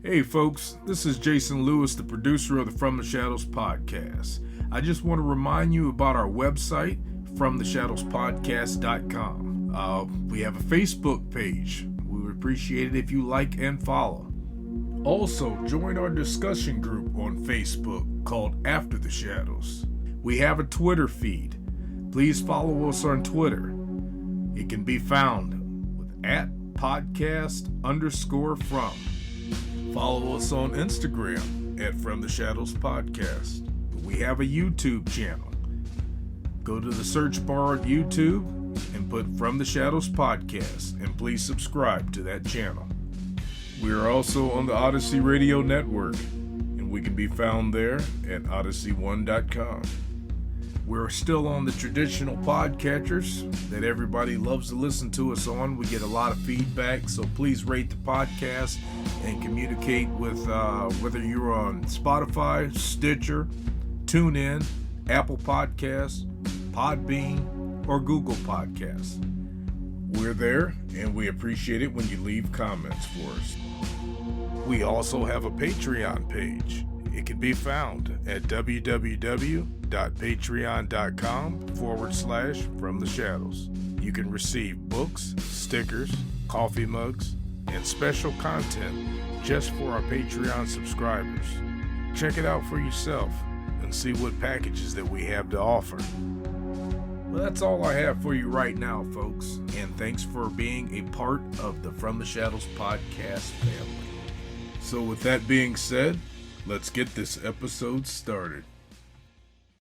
Hey folks, this is Jason Lewis, the producer of the From the Shadows podcast. I just want to remind you about our website, FromTheShadowsPodcast.com. We have a Facebook page. We would appreciate it if you like and follow. Also, join our discussion group on Facebook called After the Shadows. We have a Twitter feed. Please follow us on Twitter. It can be found with @podcast_from. Follow us on Instagram at From the Shadows Podcast. We have a YouTube channel. Go to the search bar at YouTube and put From the Shadows Podcast, and please subscribe to that channel. We are also on the Odyssey Radio Network, and we can be found there at odyssey1.com. We're still on the traditional podcatchers that everybody loves to listen to us on. We get a lot of feedback, so please rate the podcast and communicate with whether you're on Spotify, Stitcher, TuneIn, Apple Podcasts, Podbean, or Google Podcasts. We're there, and we appreciate it when you leave comments for us. We also have a Patreon page. It can be found at www.patreon.com/FromTheShadows. You can receive books, stickers, coffee mugs, and special content just for our Patreon subscribers. Check it out for yourself and see what packages that we have to offer. Well, that's all I have for you right now, folks, and thanks for being a part of the From the Shadows podcast family. So with that being said, let's get this episode started.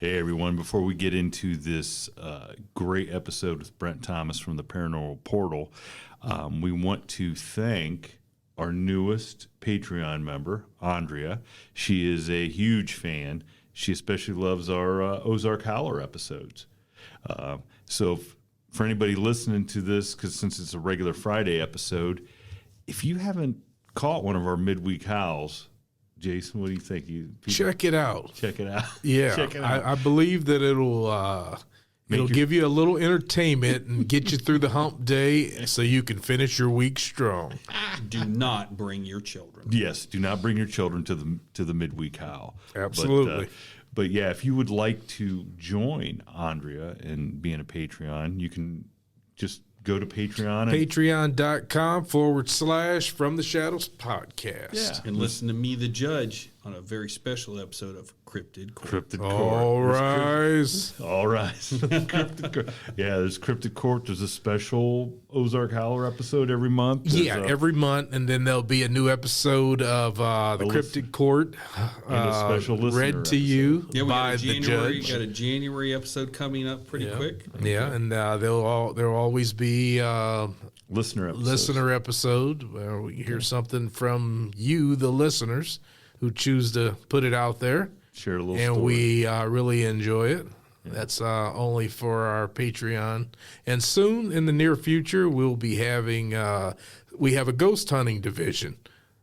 Hey everyone, before we get into this great episode with Brent Thomas from the Paranormal Portal, we want to thank our newest Patreon member, Andrea. She is a huge fan. She especially loves our Ozark Howler episodes. So for anybody listening to this, because since it's a regular Friday episode, if you haven't caught one of our midweek howls, Jason, what do you think? Check it out. Check it out. Yeah, Check it out. I believe that it'll give you a little entertainment and get you through the hump day so you can finish your week strong. Do not bring your children. Yes, do not bring your children to the midweek howl. Absolutely. But yeah, if you would like to join Andrea and being a Patreon, you can just go to Patreon. Patreon.com/From the Shadows Podcast. Yeah. And listen to me, the judge, on a very special episode of Cryptid Court. Cryptid Court. All rise. All rise. Cryptid Court. Yeah, there's Cryptid Court. There's a special Ozark Howler episode every month. Every month, and then there'll be a new episode of the Cryptid Court and a special listener read to you by the judge. We got a January episode coming up pretty quick. Yeah, and there'll always be listener episode where we hear something from you, the listeners, who choose to put it out there. Share a little and story. We really enjoy it. Yeah. That's only for our Patreon. And soon in the near future, we'll be having, we have a ghost hunting division,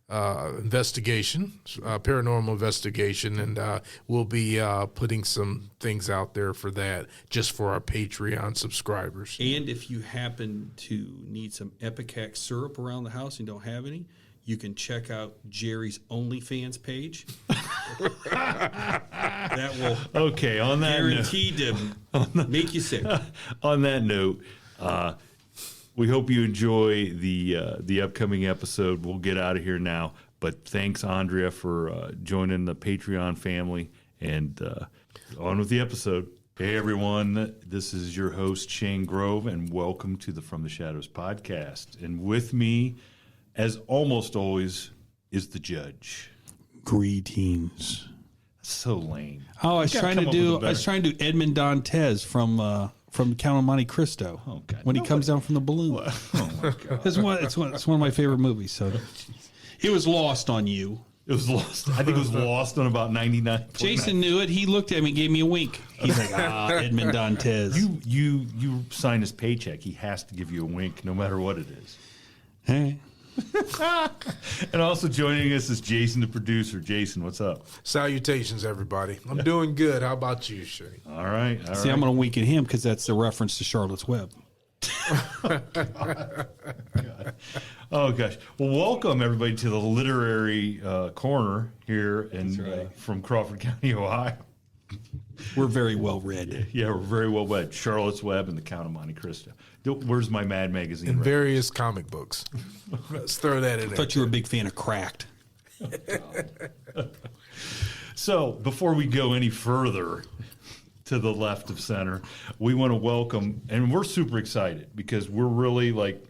paranormal investigation, and we'll be putting some things out there for that just for our Patreon subscribers. And if you happen to need some Epicac syrup around the house and don't have any, you can check out Jerry's OnlyFans page. That will on that guaranteed to make you sick. On that note, we hope you enjoy the upcoming episode. We'll get out of here now, but thanks, Andrea, for joining the Patreon family, and on with the episode. Hey, everyone, this is your host, Shane Grove, and welcome to the From the Shadows podcast. And with me, as almost always, is the judge. Greetings. So lame. Oh, I was trying to do Edmond Dantes from Count of Monte Cristo. Oh, God. When he comes down from the balloon. Oh my God. It's one of my favorite movies. So It was lost on you. It was lost. I think it was lost on about 99. Jason knew it. He looked at me, gave me a wink. He's like, Edmond Dantes. You sign his paycheck. He has to give you a wink, no matter what it is. Hey. And also joining us is Jason, the producer. Jason, what's up? Salutations, everybody. I'm doing good. How about you, Shane? All right. See, I'm going to wink at him because that's the reference to Charlotte's Web. God. Oh gosh! Well, welcome everybody to the literary corner here, from Crawford County, Ohio. We're very well read. Yeah, we're very well read. Charlotte's Web and the Count of Monte Cristo. Where's my Mad magazine? And various comic books. Let's throw that in I there. thought you were a big fan of Cracked. So before we go any further to the left of center, we want to welcome, and we're super excited because we're really like,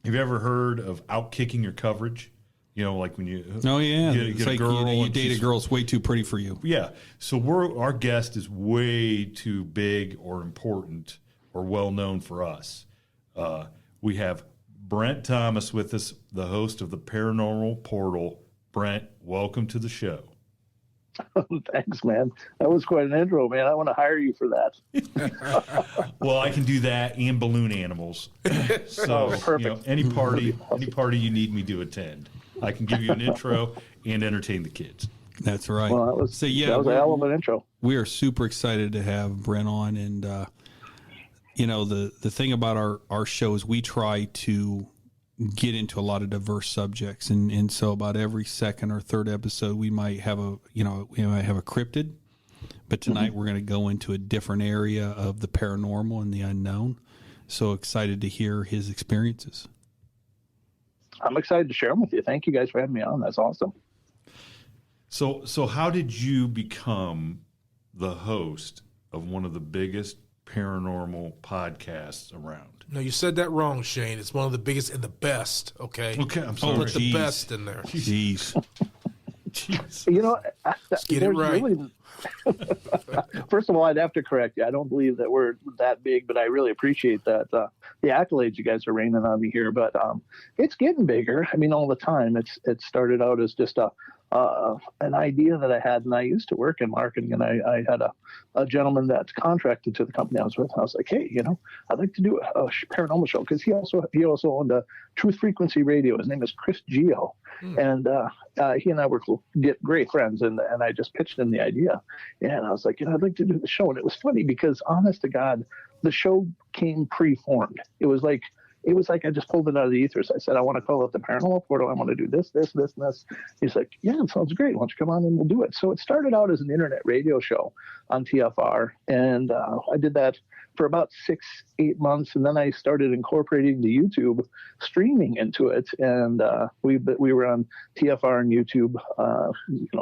have you ever heard of outkicking your coverage? You know, like when you Get it's a like girl you and date a she's- girl that's way too pretty for you. Yeah. So our guest is way too big or important or well known for us. We have Brent Thomas with us, the host of the Paranormal Portal. Brent, welcome to the show. Thanks, man. That was quite an intro, man. I want to hire you for that. Well, I can do that and balloon animals. So, perfect. Any party you need me to attend, I can give you an intro and entertain the kids. That's right. Well, that was a hell of an intro. We are super excited to have Brent on, and the thing about our show is we try to get into a lot of diverse subjects, and so about every second or third episode we might have a cryptid, but tonight we're going to go into a different area of the paranormal and the unknown. So excited to hear his experiences. I'm excited to share them with you. Thank you guys for having me on. That's awesome. So how did you become the host of one of the biggest paranormal podcasts around? No, you said that wrong, Shane. It's one of the biggest and the best, okay? Okay, I'm sorry. Put the best in there. Jeez. Let's get it right. First of all, I'd have to correct you. I don't believe that we're that big, but I really appreciate that the accolades you guys are raining on me here. But it's getting bigger. I mean, all the time. It started out as just an idea that I had, and I used to work in marketing, and I had a gentleman that's contracted to the company I was with. And I was like, hey, I'd like to do a paranormal show, because he also owned a Truth Frequency Radio. His name is Chris Geo, and he and I were great friends, and I just pitched him the idea, and I was like, I'd like to do the show. And it was funny because, honest to God, the show came pre-formed. It was like I just pulled it out of the ethers. I said, I want to call it the Paranormal Portal. I want to do this, and this. He's like, yeah, it sounds great. Why don't you come on and we'll do it? So it started out as an internet radio show on TFR. And I did that for about 6-8 months. And then I started incorporating the YouTube streaming into it. And we were on TFR and YouTube,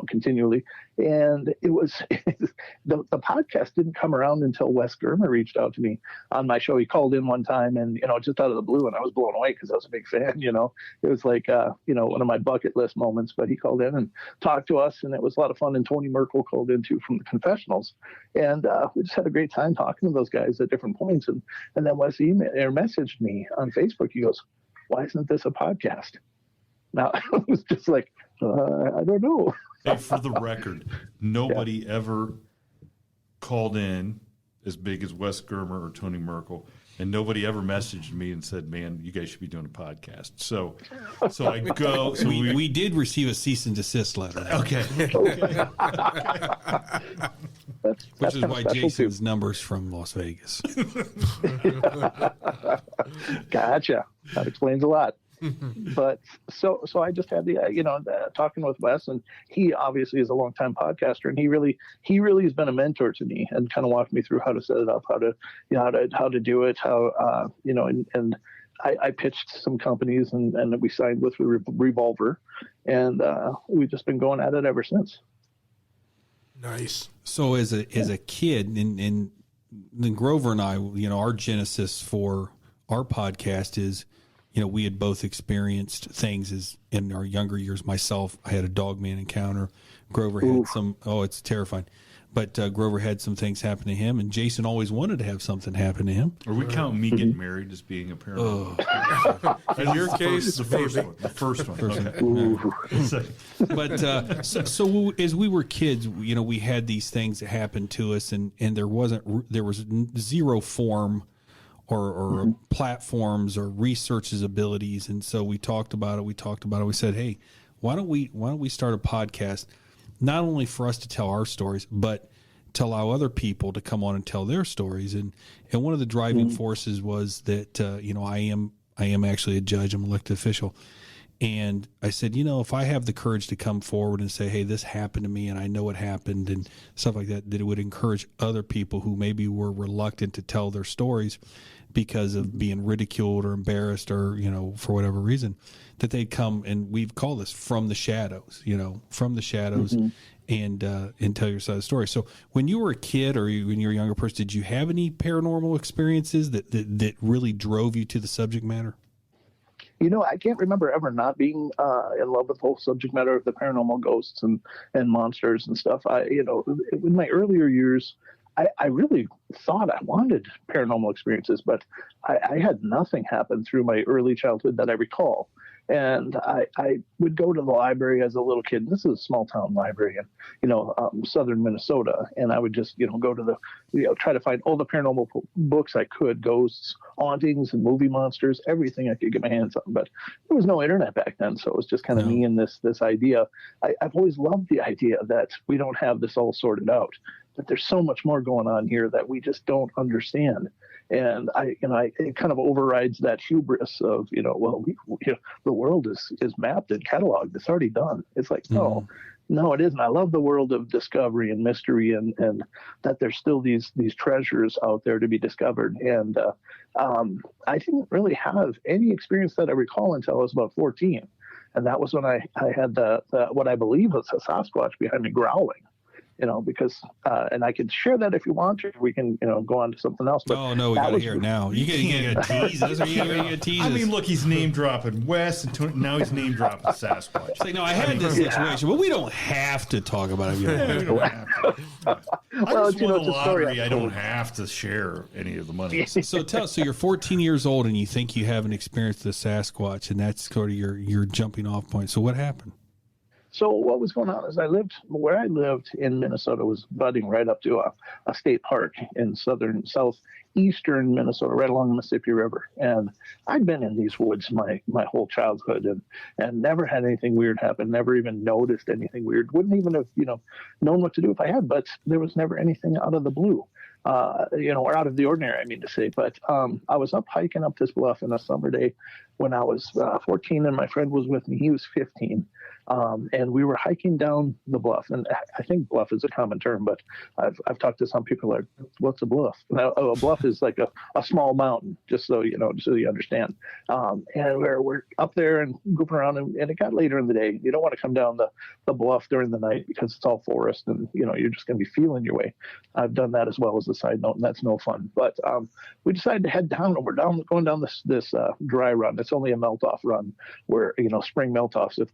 continually. And it was the podcast didn't come around until Wes Germer reached out to me on my show. He called in one time, and just out of the blue, and I was blown away because I was a big fan. It was like one of my bucket list moments. But he called in and talked to us, and it was a lot of fun. And Tony Merkel called in too from the Confessionals, and we just had a great time talking to those guys at different points. And then Wes messaged me on Facebook. He goes, "Why isn't this a podcast?" Now I was just like, I don't know. Hey, for the record, nobody ever called in as big as Wes Germer or Tony Merkel, and nobody ever messaged me and said, "Man, you guys should be doing a podcast." So I go. So we did receive a cease and desist letter. Okay. Which is why Jason's number's from Las Vegas. Gotcha. That explains a lot. But so I just had talking with Wes, and he obviously is a longtime podcaster, and he really has been a mentor to me and kind of walked me through how to set it up, how to do it, and I pitched some companies, and we signed with Revolver, and we've just been going at it ever since. Nice. So as a kid, and then Grover and I, our genesis for our podcast is, we had both experienced things as in our younger years. Myself, I had a dogman encounter. Grover had it's terrifying. But Grover had some things happen to him, and Jason always wanted to have something happen to him. Are we counting me getting married as being a paranormal? In your case, the first one. Okay. But so as we were kids, we had these things that happened to us, and there was zero form or platforms or research's abilities, and so we talked about it. We said, hey, why don't we start a podcast? Not only for us to tell our stories, but to allow other people to come on and tell their stories. And one of the driving forces was that, I am actually a judge. I'm an elected official. And I said, if I have the courage to come forward and say, hey, this happened to me and I know it happened and stuff like that, that it would encourage other people who maybe were reluctant to tell their stories because of being ridiculed or embarrassed or, for whatever reason, that they'd come, and we've called this from the shadows, from the shadows and tell your side of the story. So when you were a kid or when you were a younger person, did you have any paranormal experiences that really drove you to the subject matter? I can't remember ever not being in love with the whole subject matter of the paranormal, ghosts and monsters and stuff. In my earlier years, I really thought I wanted paranormal experiences, but I had nothing happen through my early childhood that I recall. And I would go to the library as a little kid. This is a small town library in, southern Minnesota. And I would just, go to try to find all the paranormal books I could, ghosts, hauntings, and movie monsters, everything I could get my hands on. But there was no internet back then. So it was just kind of me and this idea. I've always loved the idea that we don't have this all sorted out, that there's so much more going on here that we just don't understand. And it kind of overrides that hubris of, the world is mapped and cataloged. It's already done. It's like, no, it isn't. I love the world of discovery and mystery and that there's still these treasures out there to be discovered. And I didn't really have any experience that I recall until I was about 14. And that was when I had the what I believe was a Sasquatch behind me growling. Because, and I could share that if you want to. We can, go on to something else. But oh, no, we got to hear it now. You got to tease us. I mean, look, he's name dropping Wes, and now he's name dropping Sasquatch. It's like, no, I had this situation, but we don't have to talk about it. We don't have to. I just won the lottery. I don't have to share any of the money. So you're 14 years old and you think you have an experience with the Sasquatch, and that's sort of your jumping off point. So what happened? So what was going on is where I lived in Minnesota was butting right up to a state park in southeastern Minnesota, right along the Mississippi River. And I'd been in these woods my whole childhood and never had anything weird happen, never even noticed anything weird. Wouldn't even have, known what to do if I had, but there was never anything out of the blue. Or out of the ordinary, I mean to say. But I was up hiking up this bluff in a summer day when I was 14, and my friend was with me. He was 15. And we were hiking down the bluff, and I think bluff is a common term, but I've talked to some people like, what's a bluff? Now, a bluff is like a small mountain, just so you understand. And we're up there and goofing around, and it got later in the day. You don't want to come down the bluff during the night because it's all forest, and you're just going to be feeling your way. I've done that as well as a side note, and that's no fun. But we decided to head down, and we're going down this dry run. It's only a melt-off run where spring melt-offs have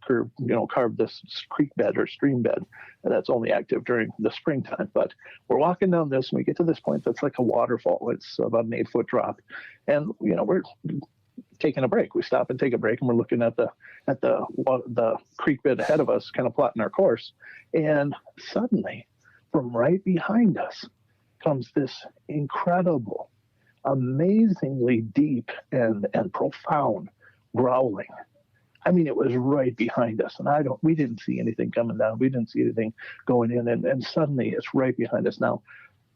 carved this creek bed or stream bed, and that's only active during the springtime. But we're walking down this, and we get to this point that's like a waterfall. It's about an 8-foot drop, and we're taking a break. We stop and take a break, and we're looking at the creek bed ahead of us, kind of plotting our course. And suddenly, from right behind us, comes this incredible, amazingly deep and profound growling. I mean, it was right behind us, and we didn't see anything coming down. We didn't see anything going in, and suddenly it's right behind us. Now,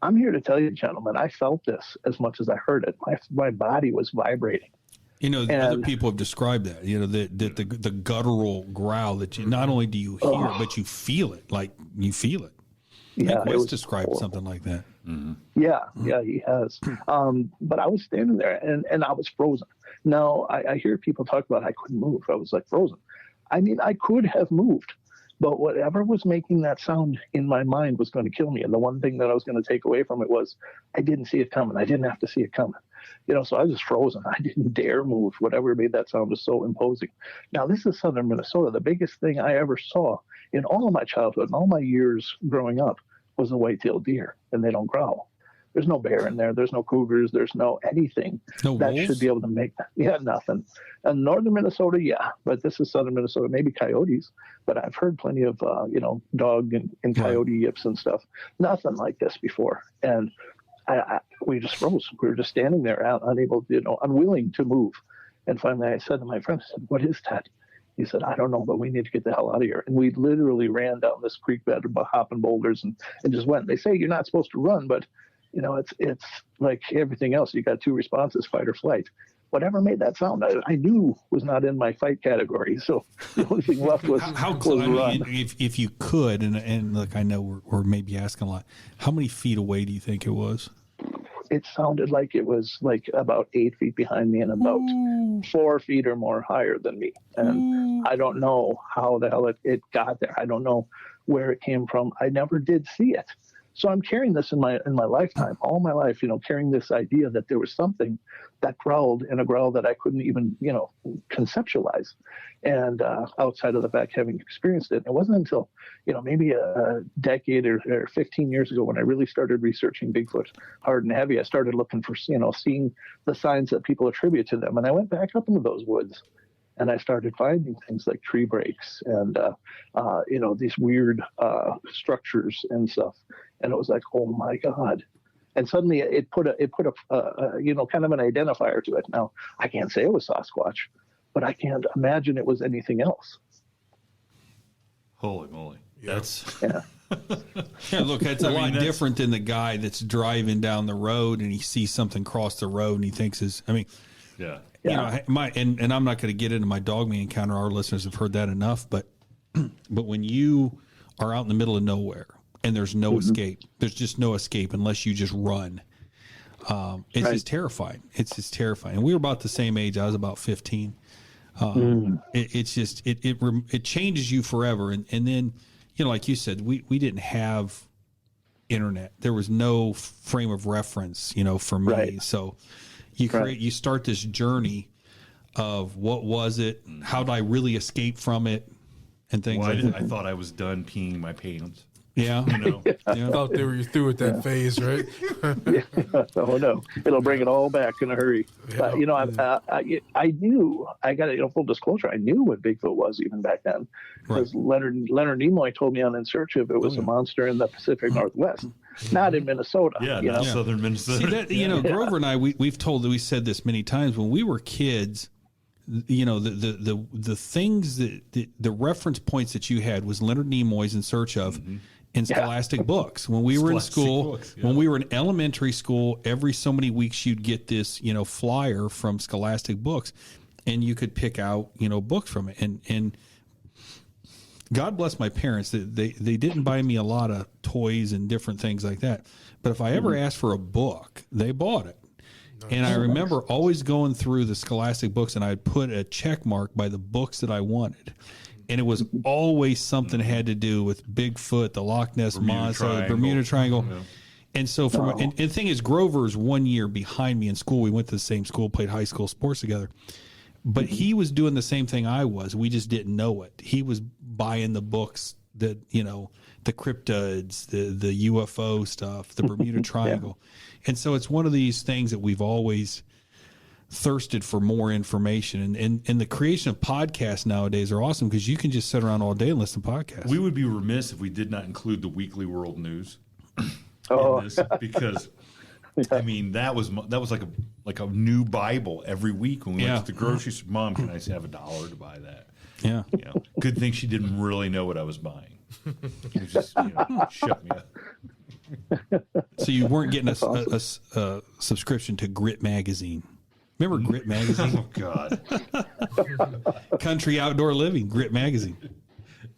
I'm here to tell you, gentlemen, I felt this as much as I heard it. My body was vibrating. Other people have described that, that the guttural growl that you, not only do you hear it, but you feel it, like you feel it. Yeah, Wes described something like that. Mm-hmm. Yeah, he has. But I was standing there and I was frozen. Now, I hear people talk about I couldn't move. I was like frozen. I mean, I could have moved, but whatever was making that sound in my mind was going to kill me. And the one thing that I was going to take away from it was I didn't see it coming. I didn't have to see it coming. So I was just frozen. I didn't dare move. Whatever made that sound was so imposing. Now, this is southern Minnesota. The biggest thing I ever saw in all of my childhood and all my years growing up was a white-tailed deer, and they don't growl. There's no bear in there. There's no cougars. There's no anything that wolves? Should be able to make that. Yeah, nothing. And northern Minnesota, yeah, but this is southern Minnesota. Maybe coyotes, but I've heard plenty of, dog and coyote yips and stuff. Nothing like this before. And we just froze. We were just standing there, unable, unwilling to move. And finally, I said to my friend, I said, "What is that?" He said, I don't know, but we need to get the hell out of here. And we literally ran down this creek bed, hopping boulders, and just went. They say you're not supposed to run, but it's like everything else. You got two responses: fight or flight. Whatever made that sound, I knew was not in my fight category. So the only thing left was how was run. if you could, and look, I know we're maybe asking a lot. How many feet away do you think it was? It sounded like it was like about 8 feet behind me and about 4 feet or more higher than me. And I don't know how the hell it got there. I don't know where it came from. I never did see it. So I'm carrying this in my lifetime, all my life, carrying this idea that there was something that growled in a growl that I couldn't even, conceptualize. And outside of the fact having experienced it, it wasn't until, maybe a decade or 15 years ago when I really started researching Bigfoot hard and heavy. I started looking for, seeing the signs that people attribute to them. And I went back up into those woods. And I started finding things like tree breaks and, these weird structures and stuff. And it was like, oh my God. And suddenly it put a kind of an identifier to it. Now, I can't say it was Sasquatch, but I can't imagine it was anything else. Holy moly. Yeah. Yeah. Yeah, look, that's a lot different than the guy that's driving down the road and he sees something cross the road and he thinks yeah. And I'm not going to get into my dogman encounter. Our listeners have heard that enough, but when you are out in the middle of nowhere and there's no escape, there's just no escape unless you just run. It's just terrifying. It's just terrifying. And we were about the same age. I was about 15. It changes you forever. And then, like you said, we didn't have internet. There was no frame of reference, for me. Right. So you start this journey of what was it? How did I really escape from it? And things like that. I thought I was done peeing my pants. Yeah. I thought they were through with that phase, right? Oh no, it'll bring it all back in a hurry. I knew. I got full disclosure. I knew what Bigfoot was even back then, because Leonard Nimoy told me on In Search of it was a monster in the Pacific Northwest, not in Minnesota. Yeah, southern Minnesota. See that, Grover and I, we said this many times when we were kids. The things that the reference points that you had was Leonard Nimoy's In Search of. In Scholastic books. When we were in school, when we were in elementary school, every so many weeks you'd get this, flyer from Scholastic books, and you could pick out, books from it. And God bless my parents. They didn't buy me a lot of toys and different things like that. But if I ever asked for a book, they bought it. And I remember always going through the Scholastic books, and I'd put a check mark by the books that I wanted. And it was always something that had to do with Bigfoot, the Loch Ness Monster, the Bermuda Triangle. Yeah. And so and the thing is, Grover's 1 year behind me in school. We went to the same school, played high school sports together. But he was doing the same thing I was. We just didn't know it. He was buying the books that, the cryptids, the UFO stuff, the Bermuda Triangle. And so it's one of these things that we've always thirsted for more information, and the creation of podcasts nowadays are awesome because you can just sit around all day and listen to podcasts. We would be remiss if we did not include the weekly world news in this, because that was like a new Bible every week when we went to the grocery store. Mom, can I have $1 to buy that? Yeah. Good thing she didn't really know what I was buying. It just shut me up. So you weren't getting a subscription to Grit Magazine. Remember Grit Magazine? Oh, God. Country Outdoor Living, Grit Magazine.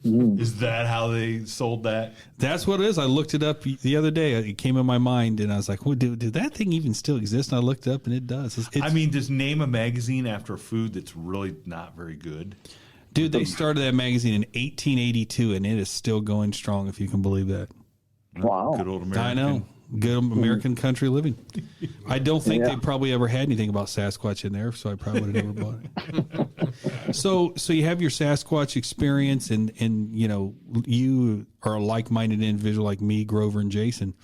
Is that how they sold that? That's what it is. I looked it up the other day. It came in my mind, and I was like, well, did that thing even still exist? And I looked it up, and it does. Just name a magazine after a food that's really not very good. Dude, they started that magazine in 1882, and it is still going strong, if you can believe that. Wow. Good old American. I know. Good American country living. I don't think they probably ever had anything about Sasquatch in there, so I probably would have never bought it. So you have your Sasquatch experience, and you are a like-minded individual like me, Grover, and Jason.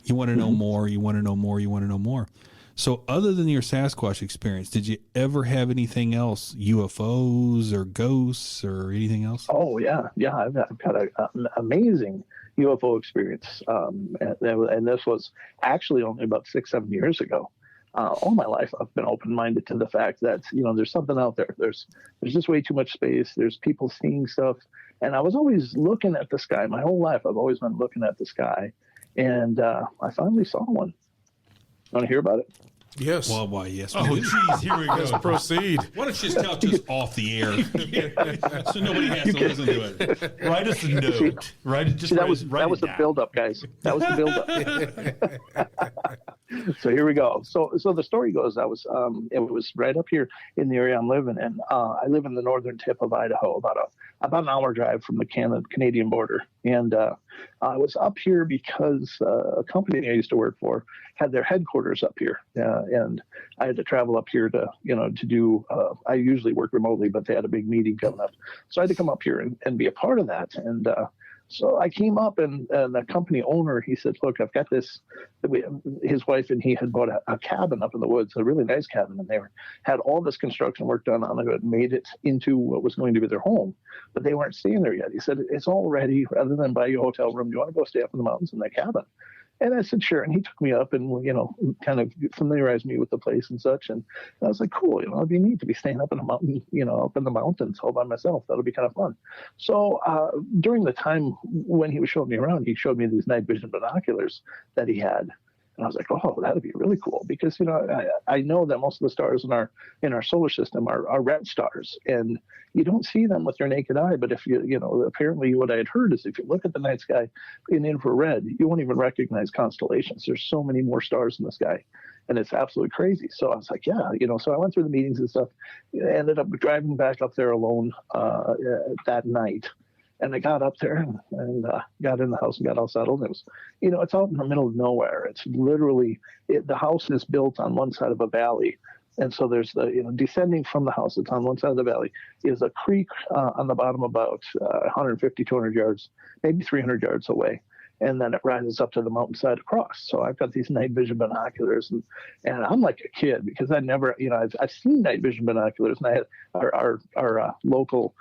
You want to know more. You want to know more. You want to know more. So other than your Sasquatch experience, did you ever have anything else, UFOs or ghosts or anything else? Oh, yeah. Yeah, I've got an amazing UFO experience. And this was actually only about 6-7 years ago. all my life I've been open-minded to the fact that, there's something out there. There's just way too much space. There's people seeing stuff. And I was always looking at the sky. My whole life, I've always been looking at the sky. And I finally saw one. Want to hear about it? Yes. Well, why, yes. Oh, geez, here we Let's go. proceed. Why don't you just tell it to us off the air so nobody has to listen to it? Write us a note. That was the build-up, guys. That was the build-up. So here we go. So the story goes, it was right up here in the area I'm living in. I live in the northern tip of Idaho, about an hour drive from the Canadian border. And I was up here because a company I used to work for had their headquarters up here. And I had to travel up here to do, I usually work remotely, but they had a big meeting coming up. So I had to come up here and be a part of that. And so I came up, and the company owner, he said, look, I've got this. His wife and he had bought a cabin up in the woods, a really nice cabin, and they had all this construction work done on it, made it into what was going to be their home, but they weren't staying there yet. He said, it's all ready. Rather than buy you a hotel room, do you want to go stay up in the mountains in that cabin? And I said, sure. And he took me up and, kind of familiarized me with the place and such. And I was like, cool, it'd be neat to be staying up in a mountain, up in the mountains all by myself. That'll be kind of fun. So during the time when he was showing me around, he showed me these night vision binoculars that he had. And I was like, oh, that'd be really cool because, I know that most of the stars in our solar system are red stars, and you don't see them with your naked eye. But if apparently what I had heard is if you look at the night sky in infrared, you won't even recognize constellations. There's so many more stars in the sky, and it's absolutely crazy. So I was like, yeah, so I went through the meetings and stuff, ended up driving back up there alone that night. And I got up there and got in the house and got all settled. And it was, it's out in the middle of nowhere. It's literally, the house is built on one side of a valley. And so there's descending from the house, it's on one side of the valley, is a creek on the bottom about 150, 200 yards, maybe 300 yards away. And then it rises up to the mountainside across. So I've got these night vision binoculars, and I'm like a kid because I never, I've seen night vision binoculars, and I had our local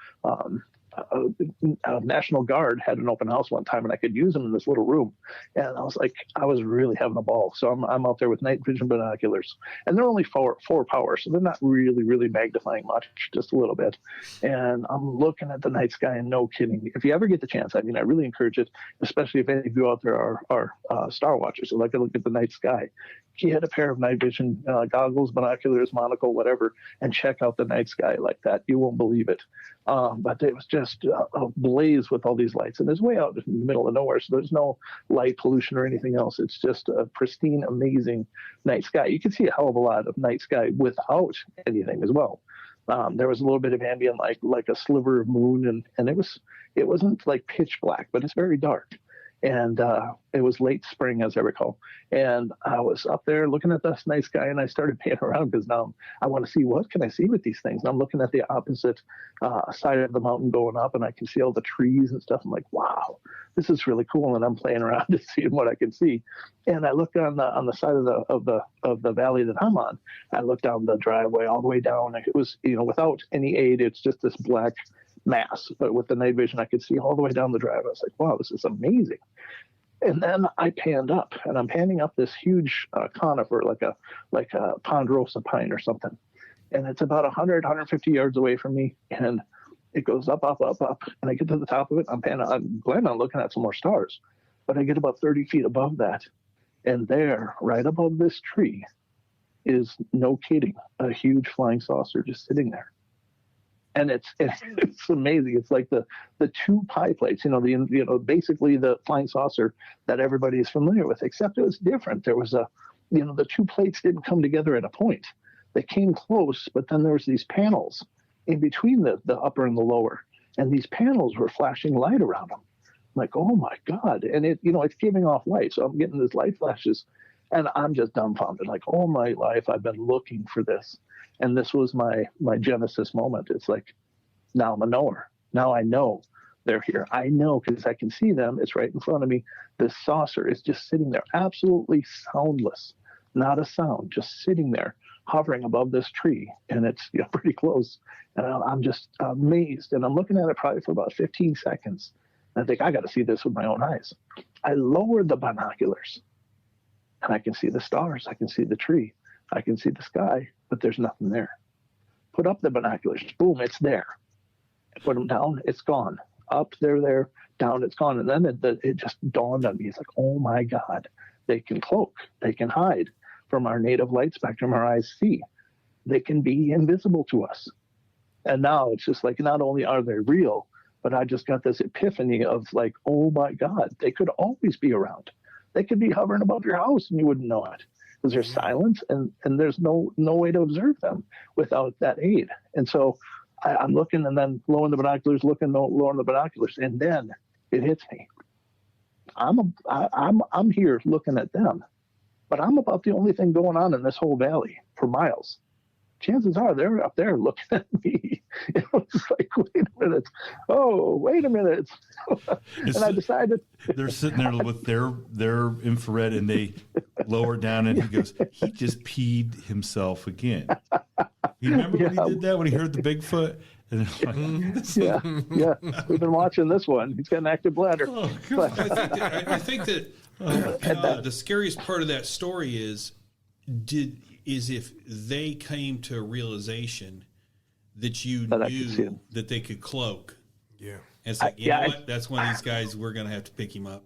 National Guard had an open house one time, and I could use them in this little room. And I was like, I was really having a ball. So I'm out there with night vision binoculars, and they're only four power, so they're not really magnifying much, just a little bit. And I'm looking at the night sky, and no kidding, if you ever get the chance, I really encourage it, especially if any of you out there are star watchers who like to look at the night sky. Get a pair of night vision goggles, binoculars, monocle, whatever, and check out the night sky like that. You won't believe it. But it was just ablaze with all these lights. And it's way out in the middle of nowhere, so there's no light pollution or anything else. It's just a pristine, amazing night sky. You can see a hell of a lot of night sky without anything as well. There was a little bit of ambient light, like a sliver of moon, and it wasn't like pitch black, but it's very dark. And it was late spring, as I recall. And I was up there looking at this night sky, and I started paying around because now I want to see what can I see with these things. And I'm looking at the opposite side of the mountain going up, and I can see all the trees and stuff. I'm like, wow, this is really cool. And I'm playing around to see what I can see. And I looked on the side of the valley that I'm on. I looked down the driveway all the way down. It was, without any aid, it's just this black mass, but with the night vision I could see all the way down the drive. I was like, wow, this is amazing. And then I panned up, and I'm panning up this huge conifer, like a ponderosa pine or something, and it's about 150 yards away from me, and it goes up, and I get to the top of it. I'm planning on looking at some more stars, but I get about 30 feet above that, and there, right above this tree, is, no kidding, a huge flying saucer just sitting there. And it's amazing. It's like the two pie plates, basically the flying saucer that everybody is familiar with, except it was different. There was the two plates didn't come together at a point. They came close, but then there was these panels in between the upper and the lower, and these panels were flashing light around them. I'm like, oh my God. And it's giving off light. So I'm getting these light flashes, and I'm just dumbfounded. Like, all my life I've been looking for this. And this was my Genesis moment. It's like, now I'm a knower. Now I know they're here. I know because I can see them. It's right in front of me. This saucer is just sitting there, absolutely soundless, not a sound, just sitting there, hovering above this tree. And it's pretty close. And I'm just amazed. And I'm looking at it probably for about 15 seconds. And I think, I got to see this with my own eyes. I lowered the binoculars, and I can see the stars. I can see the tree. I can see the sky, but there's nothing there. Put up the binoculars. Boom, it's there. Put them down, it's gone. Up, they're there. Down, it's gone. And then it just dawned on me. It's like, oh my God, they can cloak. They can hide from our native light spectrum our eyes see. They can be invisible to us. And now it's just like, not only are they real, but I just got this epiphany of like, oh my God, they could always be around. They could be hovering above your house and you wouldn't know it, because there's silence and there's no way to observe them without that aid. And so I'm looking and then lowering the binoculars, lowering the binoculars, and then it hits me. I'm here looking at them, but I'm about the only thing going on in this whole valley for miles. Chances are they're up there looking at me. It was like, wait a minute. And I decided they're sitting there with their infrared, and they lower down, and he goes, he just peed himself again. You remember when he did that, when he heard the Bigfoot? And yeah. We've been watching this one. He's got an active bladder. Oh, I think that the scariest part of that story is if they came to a realization that you knew that they could cloak. Yeah. And it's like, you know what? That's one of these guys, we're going to have to pick him up.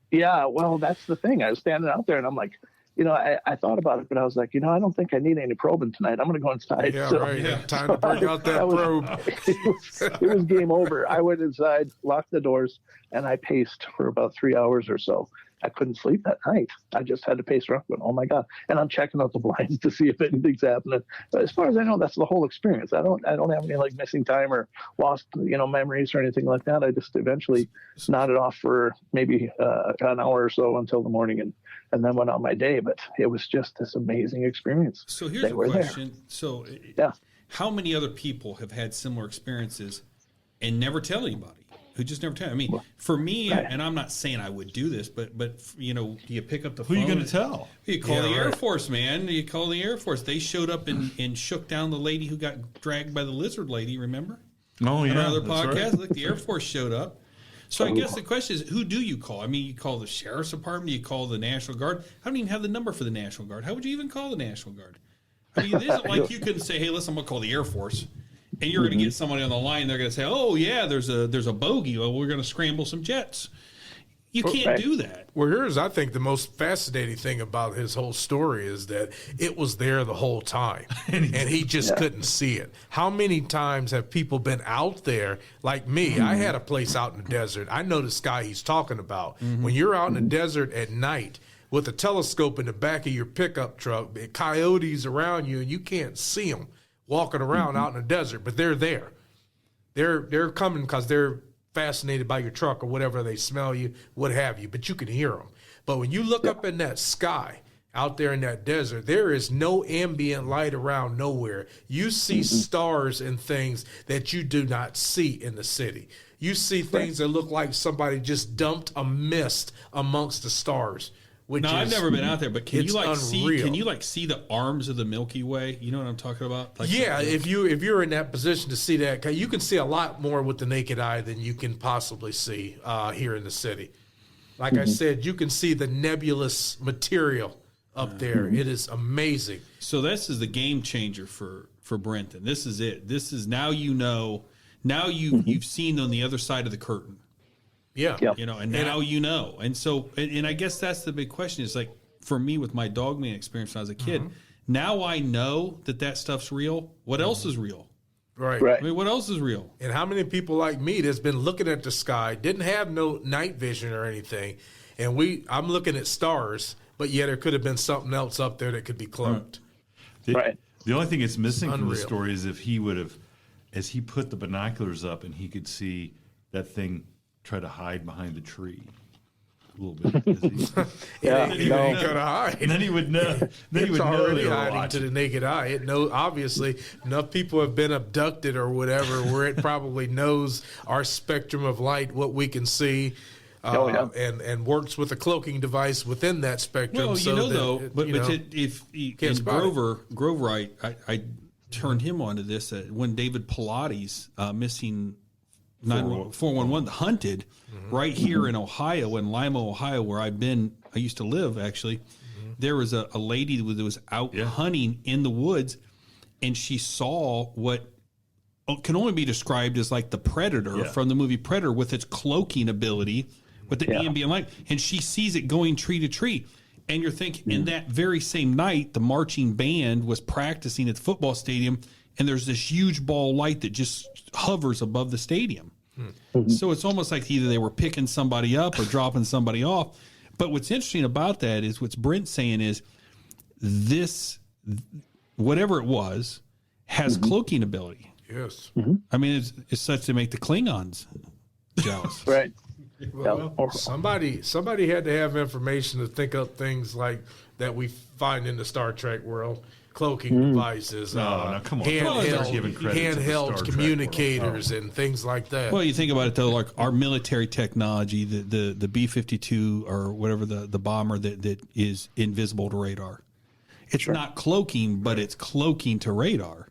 Yeah, well, that's the thing. I was standing out there and I'm like, I thought about it, but I was like, I don't think I need any probing tonight. I'm going to go inside. Yeah, right. Yeah. Time to bring out that probe. It was game over. I went inside, locked the doors, and I paced for about 3 hours or so. I couldn't sleep that night. I just had to pace around going, oh my God. And I'm checking out the blinds to see if anything's happening. But as far as I know, that's the whole experience. I don't have any like missing time or lost, memories or anything like that. I just eventually nodded off for maybe an hour or so until the morning and then went on my day. But it was just this amazing experience. So here's a question. There. So how many other people have had similar experiences and never tell anybody? Who just never tell? I mean, for me, and I'm not saying I would do this, but you pick up the phone. Who are you going to tell? You call the Air Force, man. You call the Air Force. They showed up and shook down the lady who got dragged by the lizard lady, remember? Oh, yeah. On another podcast. Right. Look, the Air Force showed up. So I guess the question is, who do you call? I mean, you call the Sheriff's Department, you call the National Guard. I don't even have the number for the National Guard. How would you even call the National Guard? I mean, it isn't like you can say, hey, listen, I'm going to call the Air Force. And you're going to get somebody on the line. They're going to say, "Oh yeah, there's a bogey. Well, we're going to scramble some jets." You can't do that. Well, here's I think the most fascinating thing about his whole story is that it was there the whole time, and he just couldn't see it. How many times have people been out there like me? I had a place out in the desert. I know the sky he's talking about. When you're out in the desert at night with a telescope in the back of your pickup truck, coyotes around you, and you can't see them walking around out in the desert, but they're there. They're coming because they're fascinated by your truck or whatever. They smell you, what have you, but you can hear them. But when you look up in that sky out there in that desert, there is no ambient light around nowhere. You see stars and things that you do not see in the city. You see things that look like somebody just dumped a mist amongst the stars. I've never been out there, but can you see the arms of the Milky Way? You know what I'm talking about? Like if you're in that position to see that, you can see a lot more with the naked eye than you can possibly see here in the city. Like I said, you can see the nebulous material up there. It is amazing. So this is the game changer for Brenton. This is it. This is now you've seen on the other side of the curtain. Yeah. And now And so, and I guess that's the big question is like, for me with my dogman experience when I was a kid, now I know that stuff's real. What else is real? Right. I mean, what else is real? And how many people like me that's been looking at the sky, didn't have no night vision or anything, and I'm looking at stars, but yet there could have been something else up there that could be cloaked. The only thing that's missing from the story is if he would have, as he put the binoculars up and he could see that thing try to hide behind the tree a little bit. He ain't gonna hide. And then he would know. Then he would know they were hiding watching. to the naked eye. Obviously, enough people have been abducted or whatever, where it probably knows our spectrum of light, what we can see, and works with a cloaking device within that spectrum. Well, Grover, I turned him onto this when David Pilates missing 411 hunted right here in Ohio, in Lima, Ohio, where I used to live actually. there was a lady that was out hunting in the woods, and she saw what can only be described as like the Predator from the movie Predator with its cloaking ability with the ambient light, and she sees it going tree to tree. And you're thinking, in that very same night, the marching band was practicing at the football stadium, and there's this huge ball of light that just hovers above the stadium. So it's almost like either they were picking somebody up or dropping somebody off. But what's interesting about that is what's Brent's saying is this, whatever it was, has cloaking ability. Yes. I mean, it's such to make the Klingons jealous. Right. Well, somebody had to have information to think up things like that we find in the Star Trek world. Cloaking devices, no, come on. Start giving credit to the Star handheld Trek communicators and things like that. Well, you think about it though, like our military technology, the B-52 or whatever the bomber that is invisible to radar. It's not cloaking, but it's cloaking to radar.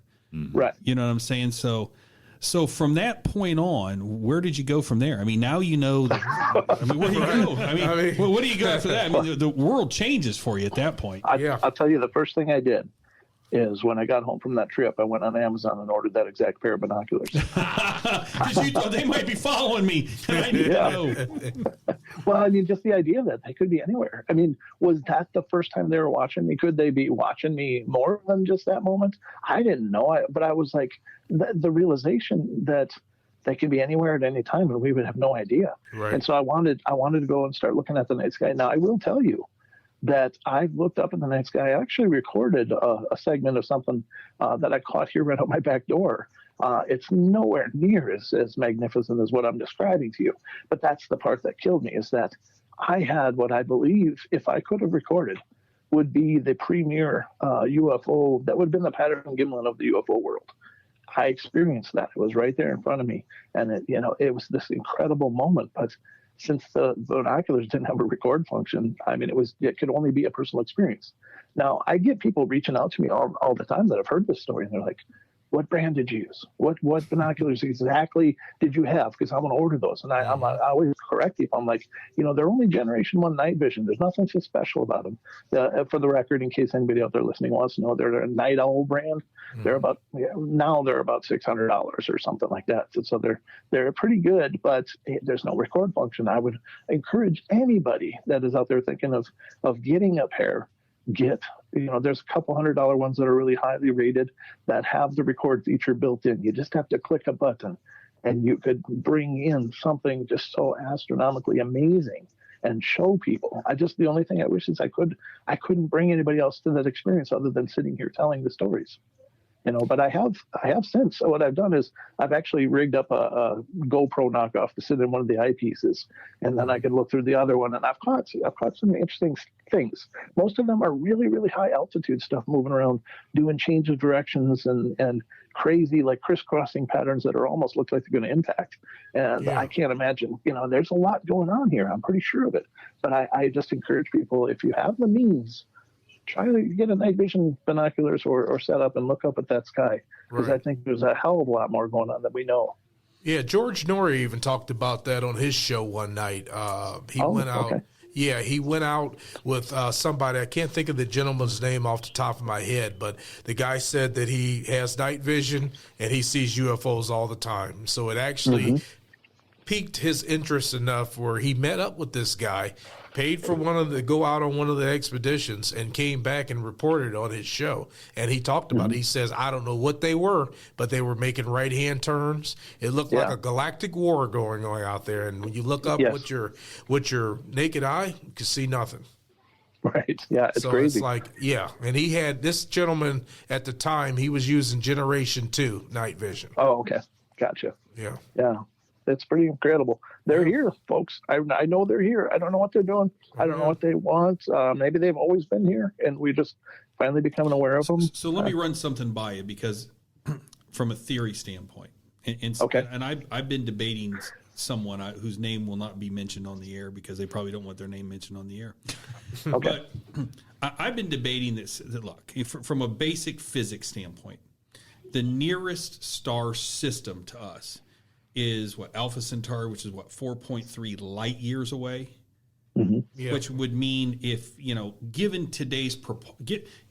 Right. You know what I'm saying? So from that point on, where did you go from there? I mean, now you know. I mean, where do you go? I mean, what do you go after that? I mean, the world changes for you at that point. I'll tell you, the first thing I did is when I got home from that trip, I went on Amazon and ordered that exact pair of binoculars. Because you thought they might be following me, and I need to know. Well, I mean, just the idea that they could be anywhere. I mean, was that the first time they were watching me? Could they be watching me more than just that moment? I didn't know. But I was like, the realization that they could be anywhere at any time and we would have no idea. Right. And so I wanted to go and start looking at the night sky. Now, I will tell you that I've looked up in the night sky. I actually recorded a segment of something that I caught here right out my back door. It's nowhere near as magnificent as what I'm describing to you. But that's the part that killed me, is that I had what I believe, if I could have recorded, would be the premier UFO, that would have been the pattern Gimlin of the UFO world. I experienced that. It was right there in front of me. And it was this incredible moment. But since the binoculars didn't have a record function, I mean, it could only be a personal experience. Now, I get people reaching out to me all the time that have heard this story, and they're like, what brand did you use? What binoculars exactly did you have? Because I'm going to order those. And I always correct people. I'm like, they're only Generation 1 night vision. There's nothing so special about them. For the record, in case anybody out there listening wants to know, they're a Night Owl brand. They're about $600 or something like that. So they're pretty good, but there's no record function. I would encourage anybody that is out there thinking of getting a pair, there's a couple $100 ones that are really highly rated that have the record feature built in. You just have to click a button and you could bring in something just so astronomically amazing and show people. The only thing I wish is I couldn't bring anybody else to that experience other than sitting here telling the stories. But I have since. So what I've done is I've actually rigged up a GoPro knockoff to sit in one of the eyepieces, and then I can look through the other one. And I've caught some interesting things. Most of them are really, really high altitude stuff, moving around, doing change of directions and crazy like crisscrossing patterns that are almost look like they're going to impact. And I can't imagine. There's a lot going on here. I'm pretty sure of it. But I just encourage people, if you have the means, try to get a night vision binoculars or set up and look up at that sky, because I think there's a hell of a lot more going on than we know. Yeah, George Norrie even talked about that on his show one night. He went out. Okay. Yeah, he went out with somebody. I can't think of the gentleman's name off the top of my head, but the guy said that he has night vision and he sees UFOs all the time. So it actually piqued his interest enough where he met up with this guy, paid for go out on one of the expeditions, and came back and reported on his show. And he talked about it. He says, I don't know what they were, but they were making right-hand turns. It looked like a galactic war going on out there. And when you look up with your naked eye, you can see nothing. Right. Yeah, it's crazy. It's like, and he had this gentleman at the time, he was using Generation 2 night vision. Oh, okay. Gotcha. Yeah. Yeah. It's pretty incredible. They're here, folks. I know they're here. I don't know what they're doing. I don't know what they want. Maybe they've always been here, and we just finally becoming aware of them. So let me run something by you, because from a theory standpoint, and I've been debating someone whose name will not be mentioned on the air because they probably don't want their name mentioned on the air. Okay. But I've been debating this. Look, from a basic physics standpoint, the nearest star system to us is Alpha Centauri, which is 4.3 light years away. Yeah. which would mean if, given today's,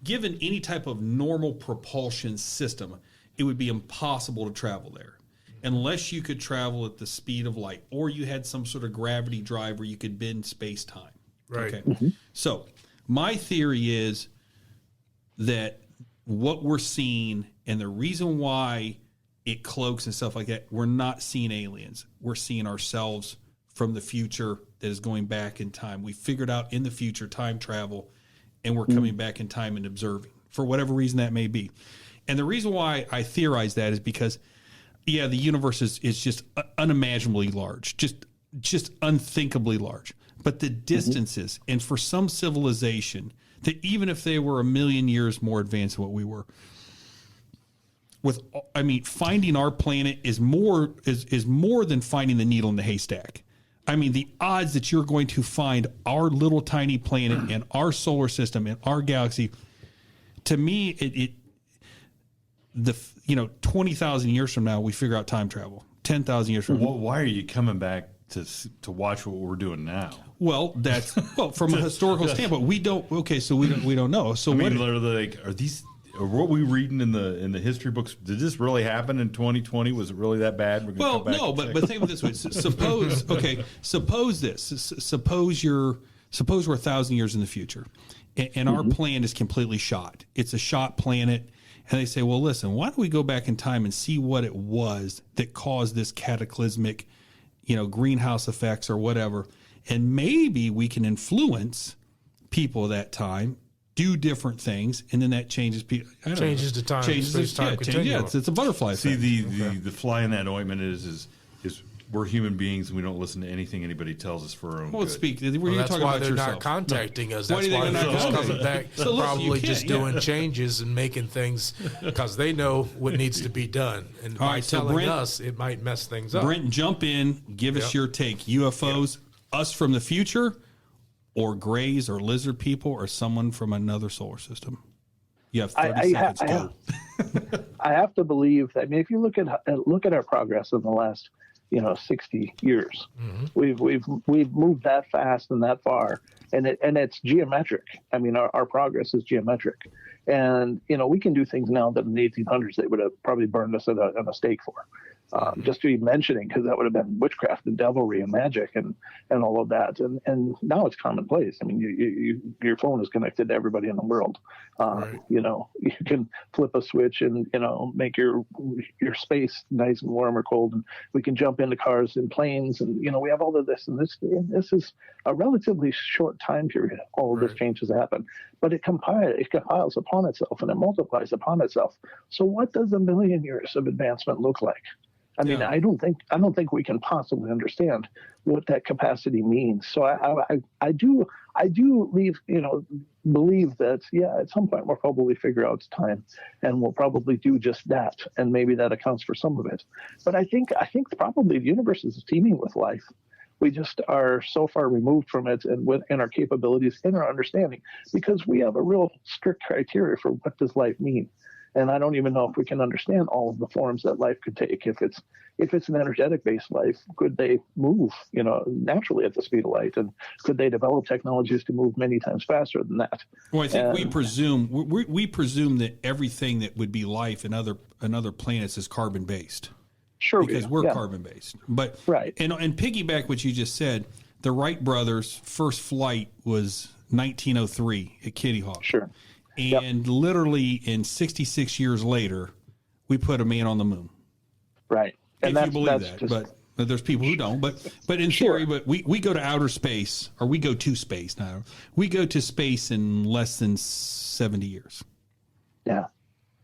given any type of normal propulsion system, it would be impossible to travel there unless you could travel at the speed of light or you had some sort of gravity drive where you could bend space-time. Right. Okay. So my theory is that what we're seeing and the reason why it cloaks and stuff like that, we're not seeing aliens. We're seeing ourselves from the future that is going back in time. We figured out in the future time travel, and we're coming back in time and observing for whatever reason that may be. And the reason why I theorize that is because, the universe is just unimaginably large, just unthinkably large. But the distances, and for some civilization, that even if they were 1 million years more advanced than what we were, finding our planet is more than finding the needle in the haystack. I mean, the odds that you're going to find our little tiny planet and our solar system and our galaxy, to me, 20,000 years from now, we figure out time travel. 10,000 years from now. Well, why are you coming back to watch what we're doing now? Well, from a historical standpoint, we don't. Okay, so we don't know. So literally, are what we reading in the history books? Did this really happen in 2020? Was it really that bad? Well, no, but think of it this way. Suppose we're 1,000 years in the future, and our planet is completely shot. It's a shot planet. And they say, well, listen, why don't we go back in time and see what it was that caused this cataclysmic, greenhouse effects or whatever. And maybe we can influence people at that time, do different things, and then that changes people. Changes the time, space-time continuum. Yeah, it's a butterfly effect. See, the fly in that ointment is we're human beings and we don't listen to anything anybody tells us for our own good. That's why they're not contacting us. That's why they're just coming back, probably just doing changes and making things because they know what needs to be done. And by telling us, it might mess things up. Brent, jump in, give us your take. UFOs, us from the future, or grays or lizard people, or someone from another solar system. You have 30 seconds. I have to believe that. I mean, if you look at our progress in the last 60 years. We've moved that fast and that far, and it's geometric. I mean, our progress is geometric, and we can do things now that in the 1800s they would have probably burned us at a stake for. Just to be mentioning, because that would have been witchcraft and devilry and magic and all of that. And now it's commonplace. I mean, your phone is connected to everybody in the world. Right. You can flip a switch and, make your space nice and warm or cold. And we can jump into cars and planes. And, we have all of this. And this is a relatively short time period. All of this change has happened. But it compiles upon itself and it multiplies upon itself. So what does 1 million years of advancement look like? I mean, I don't think we can possibly understand what that capacity means. So I do believe that at some point we'll probably figure out time, and we'll probably do just that, and maybe that accounts for some of it. But I think probably the universe is teeming with life. We just are so far removed from it, and in our capabilities, in our understanding, because we have a real strict criteria for what does life mean. And I don't even know if we can understand all of the forms that life could take. If it's an energetic-based life, could they move, naturally at the speed of light? And could they develop technologies to move many times faster than that? Well, I think we presume that everything that would be life in other planets is carbon-based. Sure, because we're carbon-based. But right. And piggyback what you just said, the Wright brothers' first flight was 1903 at Kitty Hawk. Sure. And literally in 66 years later, we put a man on the moon. Right. And if you believe that, but there's people who don't. But in theory, but we go to outer space, or we go to space now. We go to space in less than 70 years. Yeah.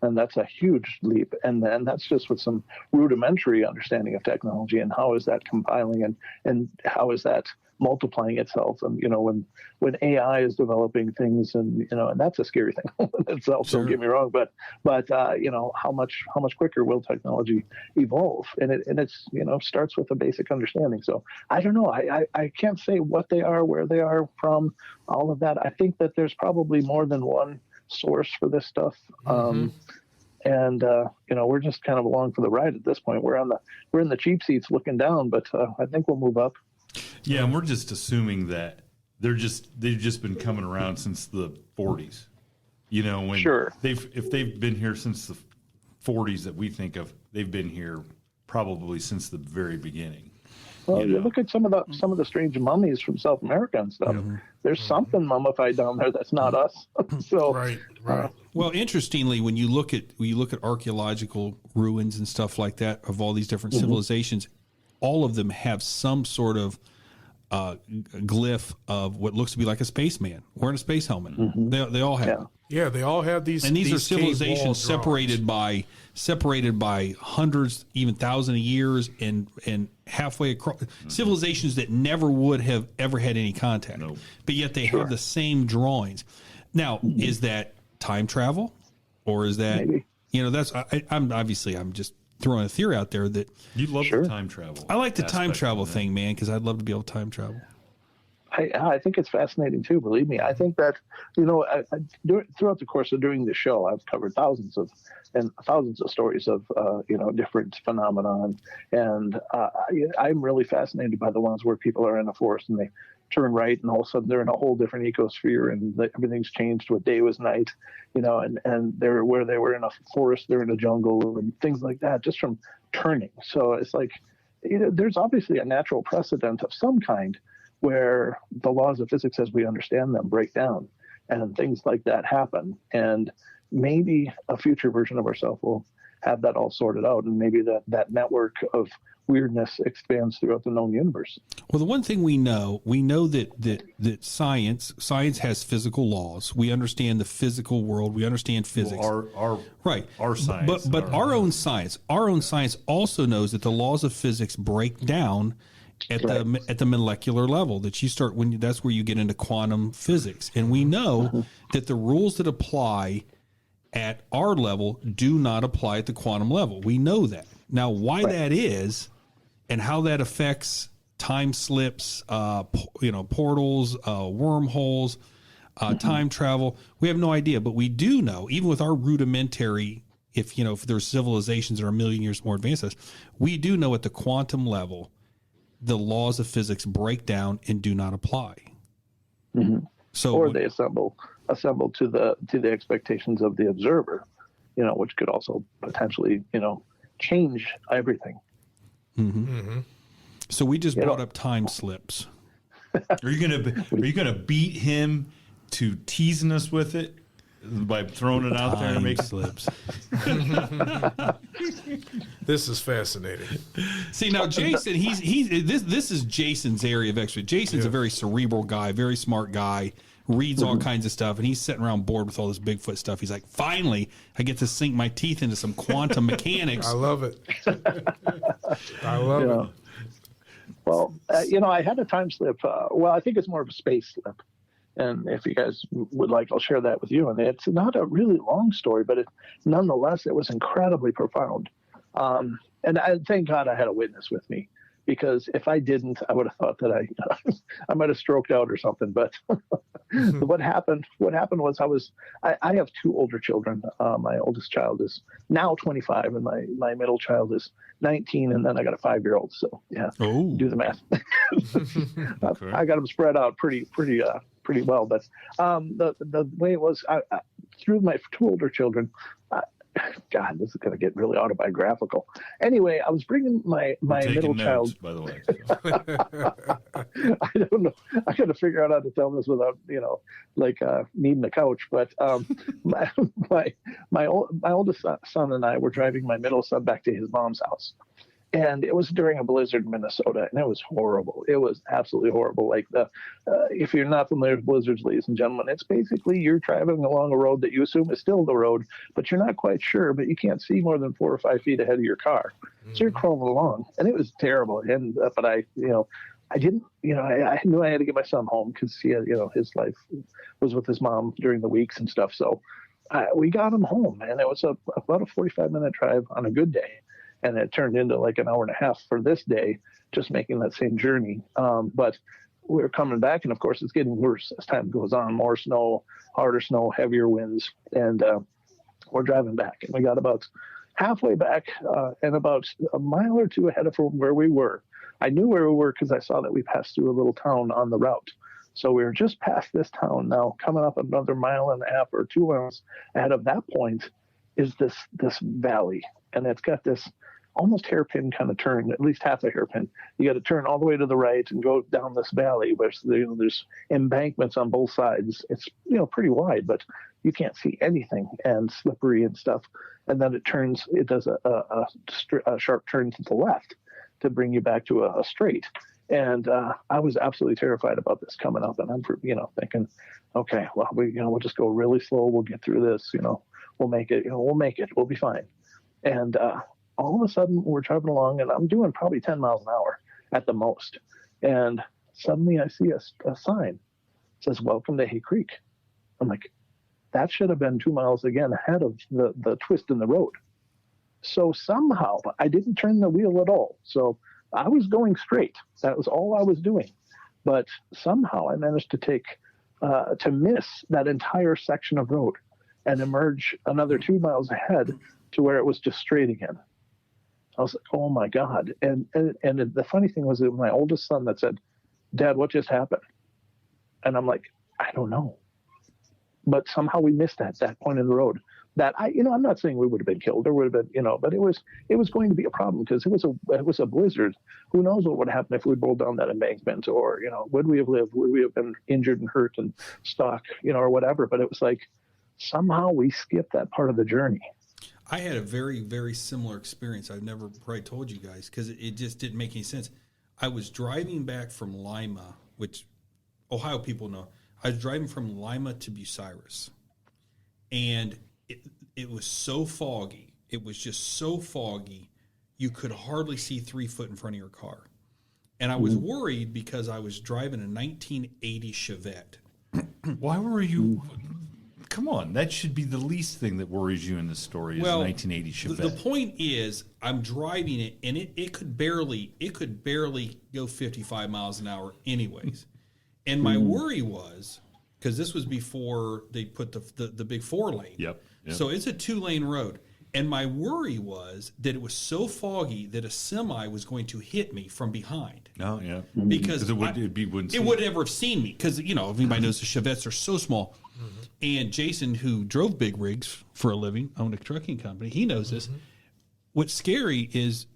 And that's a huge leap. And then that's just with some rudimentary understanding of technology and how is that compiling and how is that multiplying itself. And, when AI is developing things and that's a scary thing in itself, don't get me wrong, but how much quicker will technology evolve? And it's, starts with a basic understanding. So I don't know. I can't say what they are, where they are from, all of that. I think that there's probably more than one source for this stuff. And we're just kind of along for the ride at this point. We're in the cheap seats looking down, but I think we'll move up. Yeah, and we're just assuming that they've just been coming around since the 40s. You know, when if they've been here since the 40s that we think of, they've been here probably since the very beginning. Well, you look at some of the strange mummies from South America and stuff. There's something mummified down there that's not us. So right. Well, interestingly, when you look at archaeological ruins and stuff like that of all these different civilizations, all of them have some sort of glyph of what looks to be like a spaceman wearing a space helmet. They all have. Yeah, they all have these. And these are civilizations separated by hundreds, even thousands of years, and halfway across civilizations that never would have ever had any contact. Nope. But yet they have the same drawings. Now, is that time travel, or is that that's? I'm just throwing a theory out there that you love the time travel. I like the time travel thing, man, because I'd love to be able to time travel. I think it's fascinating too. Believe me, I think that throughout the course of doing the show, I've covered thousands of stories of different phenomena, and I'm really fascinated by the ones where people are in a forest and they turn right, and all of a sudden they're in a whole different ecosphere, and everything's changed. What day was night, and they're where they were in a forest, they're in a jungle, and things like that, just from turning. So it's like there's obviously a natural precedent of some kind where the laws of physics as we understand them break down and things like that happen. And maybe a future version of ourselves will have that all sorted out, and maybe that network of weirdness expands throughout the known universe. Well, the one thing we know that science has physical laws. We understand the physical world. We understand physics. Well, our science. But our own science also knows that the laws of physics break down at the molecular level, that you start that's where you get into quantum physics. And we know that the rules that apply at our level do not apply at the quantum level. We know that. Now, why that is and how that affects time slips, portals, wormholes, time travel, we have no idea. But we do know, even with our rudimentary, if there's civilizations that are a million years more advanced than us, we do know at the quantum level, the laws of physics break down and do not apply. So, or they assemble to the expectations of the observer, which could also potentially, change everything. So we just brought up time slips. Are you gonna beat him to teasing us with it by throwing it out there and making slips? This is fascinating. See, now Jason, this is Jason's area of expertise. Jason's a very cerebral guy, very smart guy, reads all kinds of stuff, and he's sitting around bored with all this Bigfoot stuff. He's like, finally, I get to sink my teeth into some quantum mechanics. I love it. I love it. Well, I had a time slip. I think it's more of a space slip. And if you guys would like, I'll share that with you. And it's not a really long story, but nonetheless, it was incredibly profound. And thank God I had a witness with me, because if I didn't, I would have thought that I might have stroked out or something. But what happened was I have two older children. My oldest child is now 25, and my middle child is 19, and then I got a 5-year-old. So do the math. Okay. I got them spread out pretty well. But the way it was, through my two older children, God, this is going to get really autobiographical. Anyway, I was bringing my middle child. By the way, I don't know. I got to figure out how to tell this without, needing a couch. But my oldest son and I were driving my middle son back to his mom's house. And it was during a blizzard in Minnesota, and it was horrible. It was absolutely horrible. Like if you're not familiar with blizzards, ladies and gentlemen, it's basically you're traveling along a road that you assume is still the road, but you're not quite sure, but you can't see more than 4 or 5 feet ahead of your car. So you're crawling along, and it was terrible. And but I didn't, I knew I had to get my son home because he had, his life was with his mom during the weeks and stuff. So we got him home, and it was about a 45-minute drive on a good day. And it turned into like an hour and a half for this day, just making that same journey. But we're coming back, and of course, it's getting worse as time goes on. More snow, harder snow, heavier winds, and we're driving back. And we got about halfway back, and about a mile or two ahead of where we were. I knew where we were because I saw that we passed through a little town on the route. So we were just past this town now, coming up another 1.5 miles or 2 miles ahead of that point is this valley, and it's got this almost hairpin kind of turn, at least half a hairpin. You got to turn all the way to the right and go down this valley where there's embankments on both sides. It's pretty wide, but you can't see anything and slippery and stuff. And then it does a sharp turn to the left to bring you back to a straight. And I was absolutely terrified about this coming up, and I'm thinking, okay, well we'll just go really slow. We'll get through this. We'll make it. We'll be fine. And all of a sudden, we're driving along, and I'm doing probably 10 miles an hour at the most. And suddenly, I see a sign. It says, "Welcome to Hay Creek." I'm like, that should have been 2 miles again ahead of the twist in the road. So somehow, I didn't turn the wheel at all. So I was going straight. That was all I was doing. But somehow, I managed to miss that entire section of road and emerge another 2 miles ahead to where it was just straight again. I was like, oh my God. And the funny thing was that my oldest son that said, "Dad, what just happened?" And I'm like, I don't know. But somehow we missed that point in the road that I'm not saying we would have been killed or would have been, but it was going to be a problem because it was a blizzard. Who knows what would happen if we rolled down that embankment, or, would we have lived? Would we have been injured and hurt and stuck, or whatever? But it was like, somehow we skipped that part of the journey. I had a very, very similar experience. I've never probably told you guys because it just didn't make any sense. I was driving back from Lima, which Ohio people know. I was driving from Lima to Bucyrus, and it was so foggy. It was just so foggy, you could hardly see 3 foot in front of your car. And I was worried because I was driving a 1980 Chevette. Why were you... Come on, that should be the least thing that worries you in this story is 1980 Chevette. The point is, I'm driving it, and it could barely go 55 miles an hour anyways. And my worry was, because this was before they put the big 4-lane. Yep. So it's a 2-lane road. And my worry was that it was so foggy that a semi was going to hit me from behind. Oh, yeah. Because it would never have seen me. Because, if anybody knows, the Chevettes are so small. And Jason, who drove big rigs for a living, owned a trucking company, he knows this. What's scary is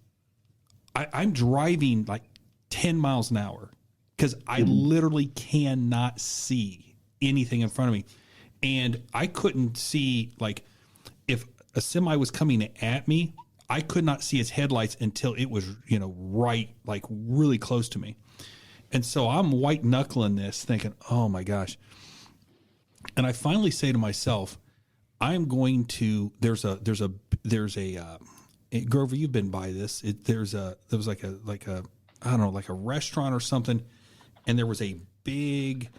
I'm driving like 10 miles an hour because I literally cannot see anything in front of me. And I couldn't see, like, if a semi was coming at me, I could not see its headlights until it was, right, like really close to me. And so I'm white knuckling this thinking, oh my gosh. And I finally say to myself, I'm going to, there's a Grover, you've been by this. There was like a I don't know, like a restaurant or something. And there was a big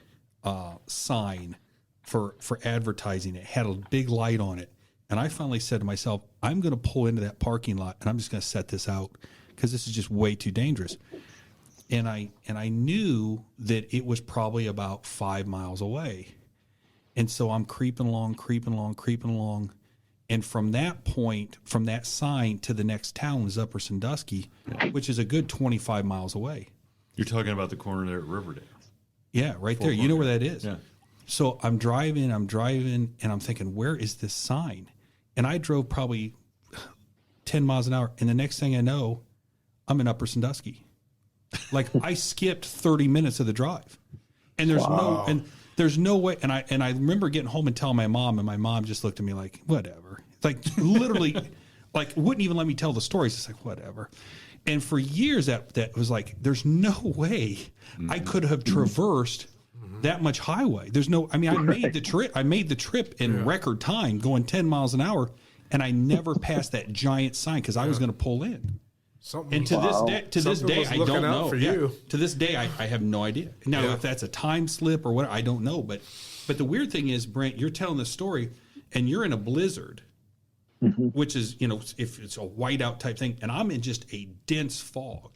sign for advertising. It had a big light on it. And I finally said to myself, I'm going to pull into that parking lot and I'm just going to set this out because this is just way too dangerous. And I knew that it was probably about 5 miles away. And so I'm creeping along. And from that point, from that sign to the next town is Upper Sandusky, which is a good 25 miles away. You're talking about the corner there at Riverdale. Yeah, right there. You know where that is. Yeah. So I'm driving, and I'm thinking, where is this sign? And I drove probably 10 miles an hour. And the next thing I know, I'm in Upper Sandusky. Like I skipped 30 minutes of the drive. And there's no way. And I remember getting home and telling my mom, and my mom just looked at me like, whatever. Like literally, like wouldn't even let me tell the stories. It's like, whatever. And for years that was like, there's no way I could have traversed that much highway. There's no, I mean, I made the trip in record time going 10 miles an hour, and I never passed that giant sign because I was going to pull in. And to this day, I don't know. To this day, I have no idea. Now, if that's a time slip or what, I don't know. But the weird thing is, Brent, you're telling the story, and you're in a blizzard, which is, if it's a whiteout type thing, and I'm in just a dense fog.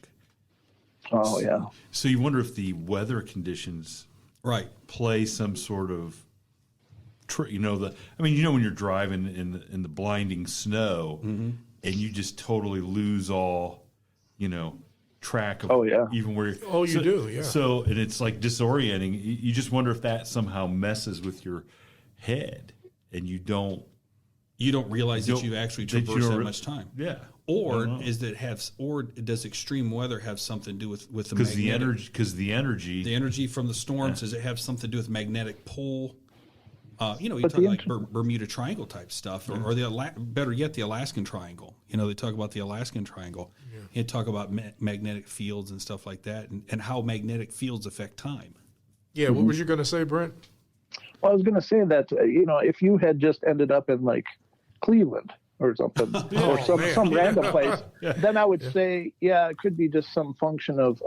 Oh, yeah. So you wonder if the weather conditions play some sort of, when you're driving in the blinding snow, and you just totally lose all, track of even where. Oh, you do, yeah. So, and it's like disorienting. You just wonder if that somehow messes with your head, and you don't realize that you actually traverse that much time. Yeah. Or does extreme weather have something to do with the magnetic? Because the energy from the storms, does it have something to do with magnetic pull? You talk like Bermuda Triangle type stuff, or better yet, the Alaskan Triangle. They talk about the Alaskan Triangle. Yeah. And talk about magnetic fields and stuff like that, and how magnetic fields affect time. Yeah, what was you going to say, Brent? Well, I was going to say that, if you had just ended up in like Cleveland or something, or some random place, then I would say, it could be just some function of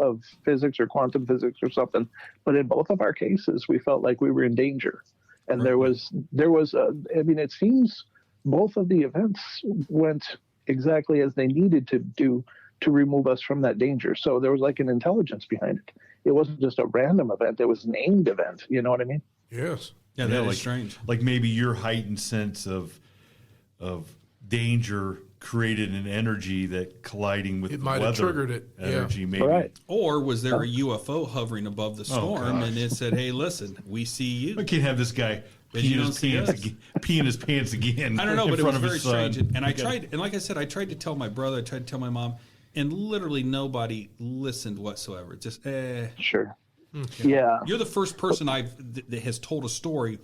physics or quantum physics or something. But in both of our cases, we felt like we were in danger. And there was it seems both of the events went exactly as they needed to do to remove us from that danger. So there was like an intelligence behind it. It wasn't just a random event. It was an aimed event. You know what I mean? Yes. Yeah, that is strange. Like maybe your heightened sense of danger created an energy that colliding with it the might weather have triggered it. energy, maybe. Right. Or was there a UFO hovering above the storm and it said, "Hey, listen, we see you." I can't have this guy peeing his pants again. I don't know, but it was very strange. And I tried, and like I said, I tried to tell my brother, I tried to tell my mom, and literally nobody listened whatsoever. Just Sure. Yeah. You're the first person that has told a story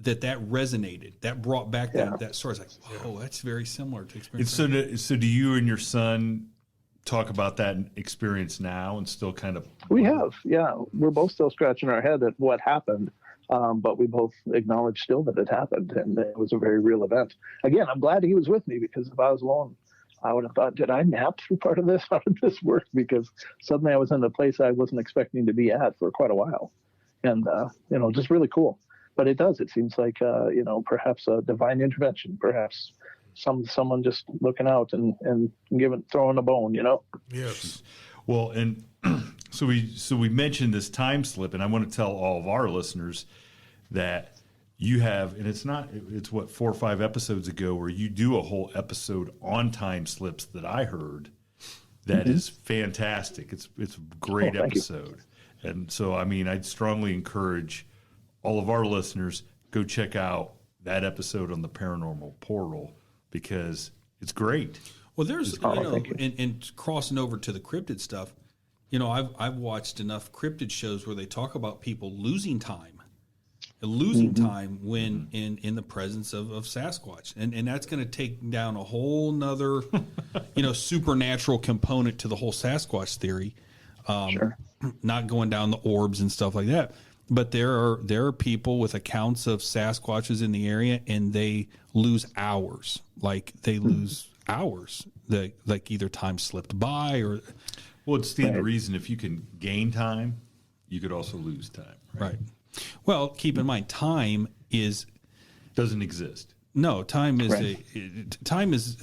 that resonated, that brought back that story. It's like, whoa, that's very similar to experience. So do you and your son talk about that experience now and still kind of? We have, yeah. We're both still scratching our head at what happened, but we both acknowledge still that it happened, and it was a very real event. Again, I'm glad he was with me, because if I was alone, I would have thought, did I nap through part of this? How did this work? Because suddenly I was in a place I wasn't expecting to be at for quite a while. And, just really cool. But it seems like, perhaps a divine intervention, perhaps someone just looking out and throwing a bone, Yes. Well, and so we mentioned this time slip, and I want to tell all of our listeners that you have, and it's what, 4 or 5 episodes ago where you do a whole episode on time slips that I heard. That is fantastic. It's a great episode. You. And so, I'd strongly encourage all of our listeners, go check out that episode on the Paranormal Portal, because it's great. Well, there's, and crossing over to the cryptid stuff, I've watched enough cryptid shows where they talk about people losing time when in the presence of Sasquatch. And that's going to take down a whole nother, supernatural component to the whole Sasquatch theory. Sure. Not going down the orbs and stuff like that. But there are people with accounts of Sasquatches in the area, and they lose hours. Like they lose hours. Like either time slipped by or. Well, it's the reason if you can gain time, you could also lose time. Right. Well, keep in mind, time doesn't exist. No, time is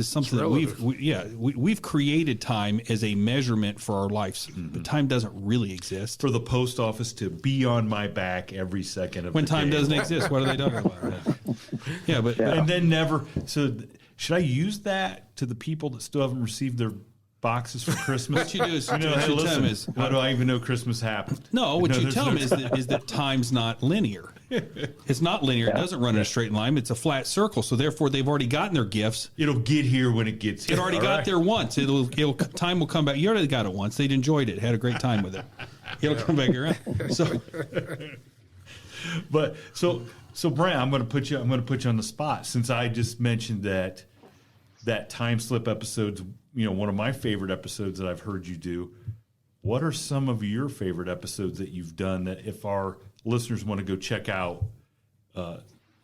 something that we've created time as a measurement for our lives. But time doesn't really exist. For the post office to be on my back every second of when the time day. Doesn't exist, what are they talking about? Yeah, but and then never. So should I use that to the people that still haven't received their boxes for Christmas? What you do is, how do I even know Christmas happened? No, what you tell them is that time's not linear. It's not linear. It doesn't run in a straight line. It's a flat circle. So therefore, they've already gotten their gifts. It'll get here when it gets here. It already got there once. Time will come back. You already got it once. They'd enjoyed it. Had a great time with it. It'll come back around. So Brent, I'm going to put you on the spot, since I just mentioned that time slip episode's one of my favorite episodes that I've heard you do. What are some of your favorite episodes that you've done that if our listeners want to go check out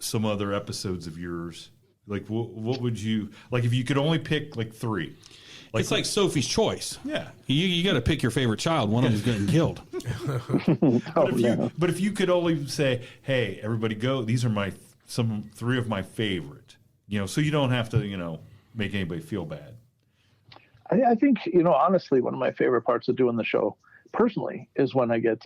some other episodes of yours, like what would you, like if you could only pick like 3? It's like Sophie's Choice. Yeah. You got to pick your favorite child. One of them's getting killed. But if you could only say, hey, everybody go, these are 3 of my favorite, so you don't have to, make anybody feel bad. I think, honestly, one of my favorite parts of doing the show personally is when I get,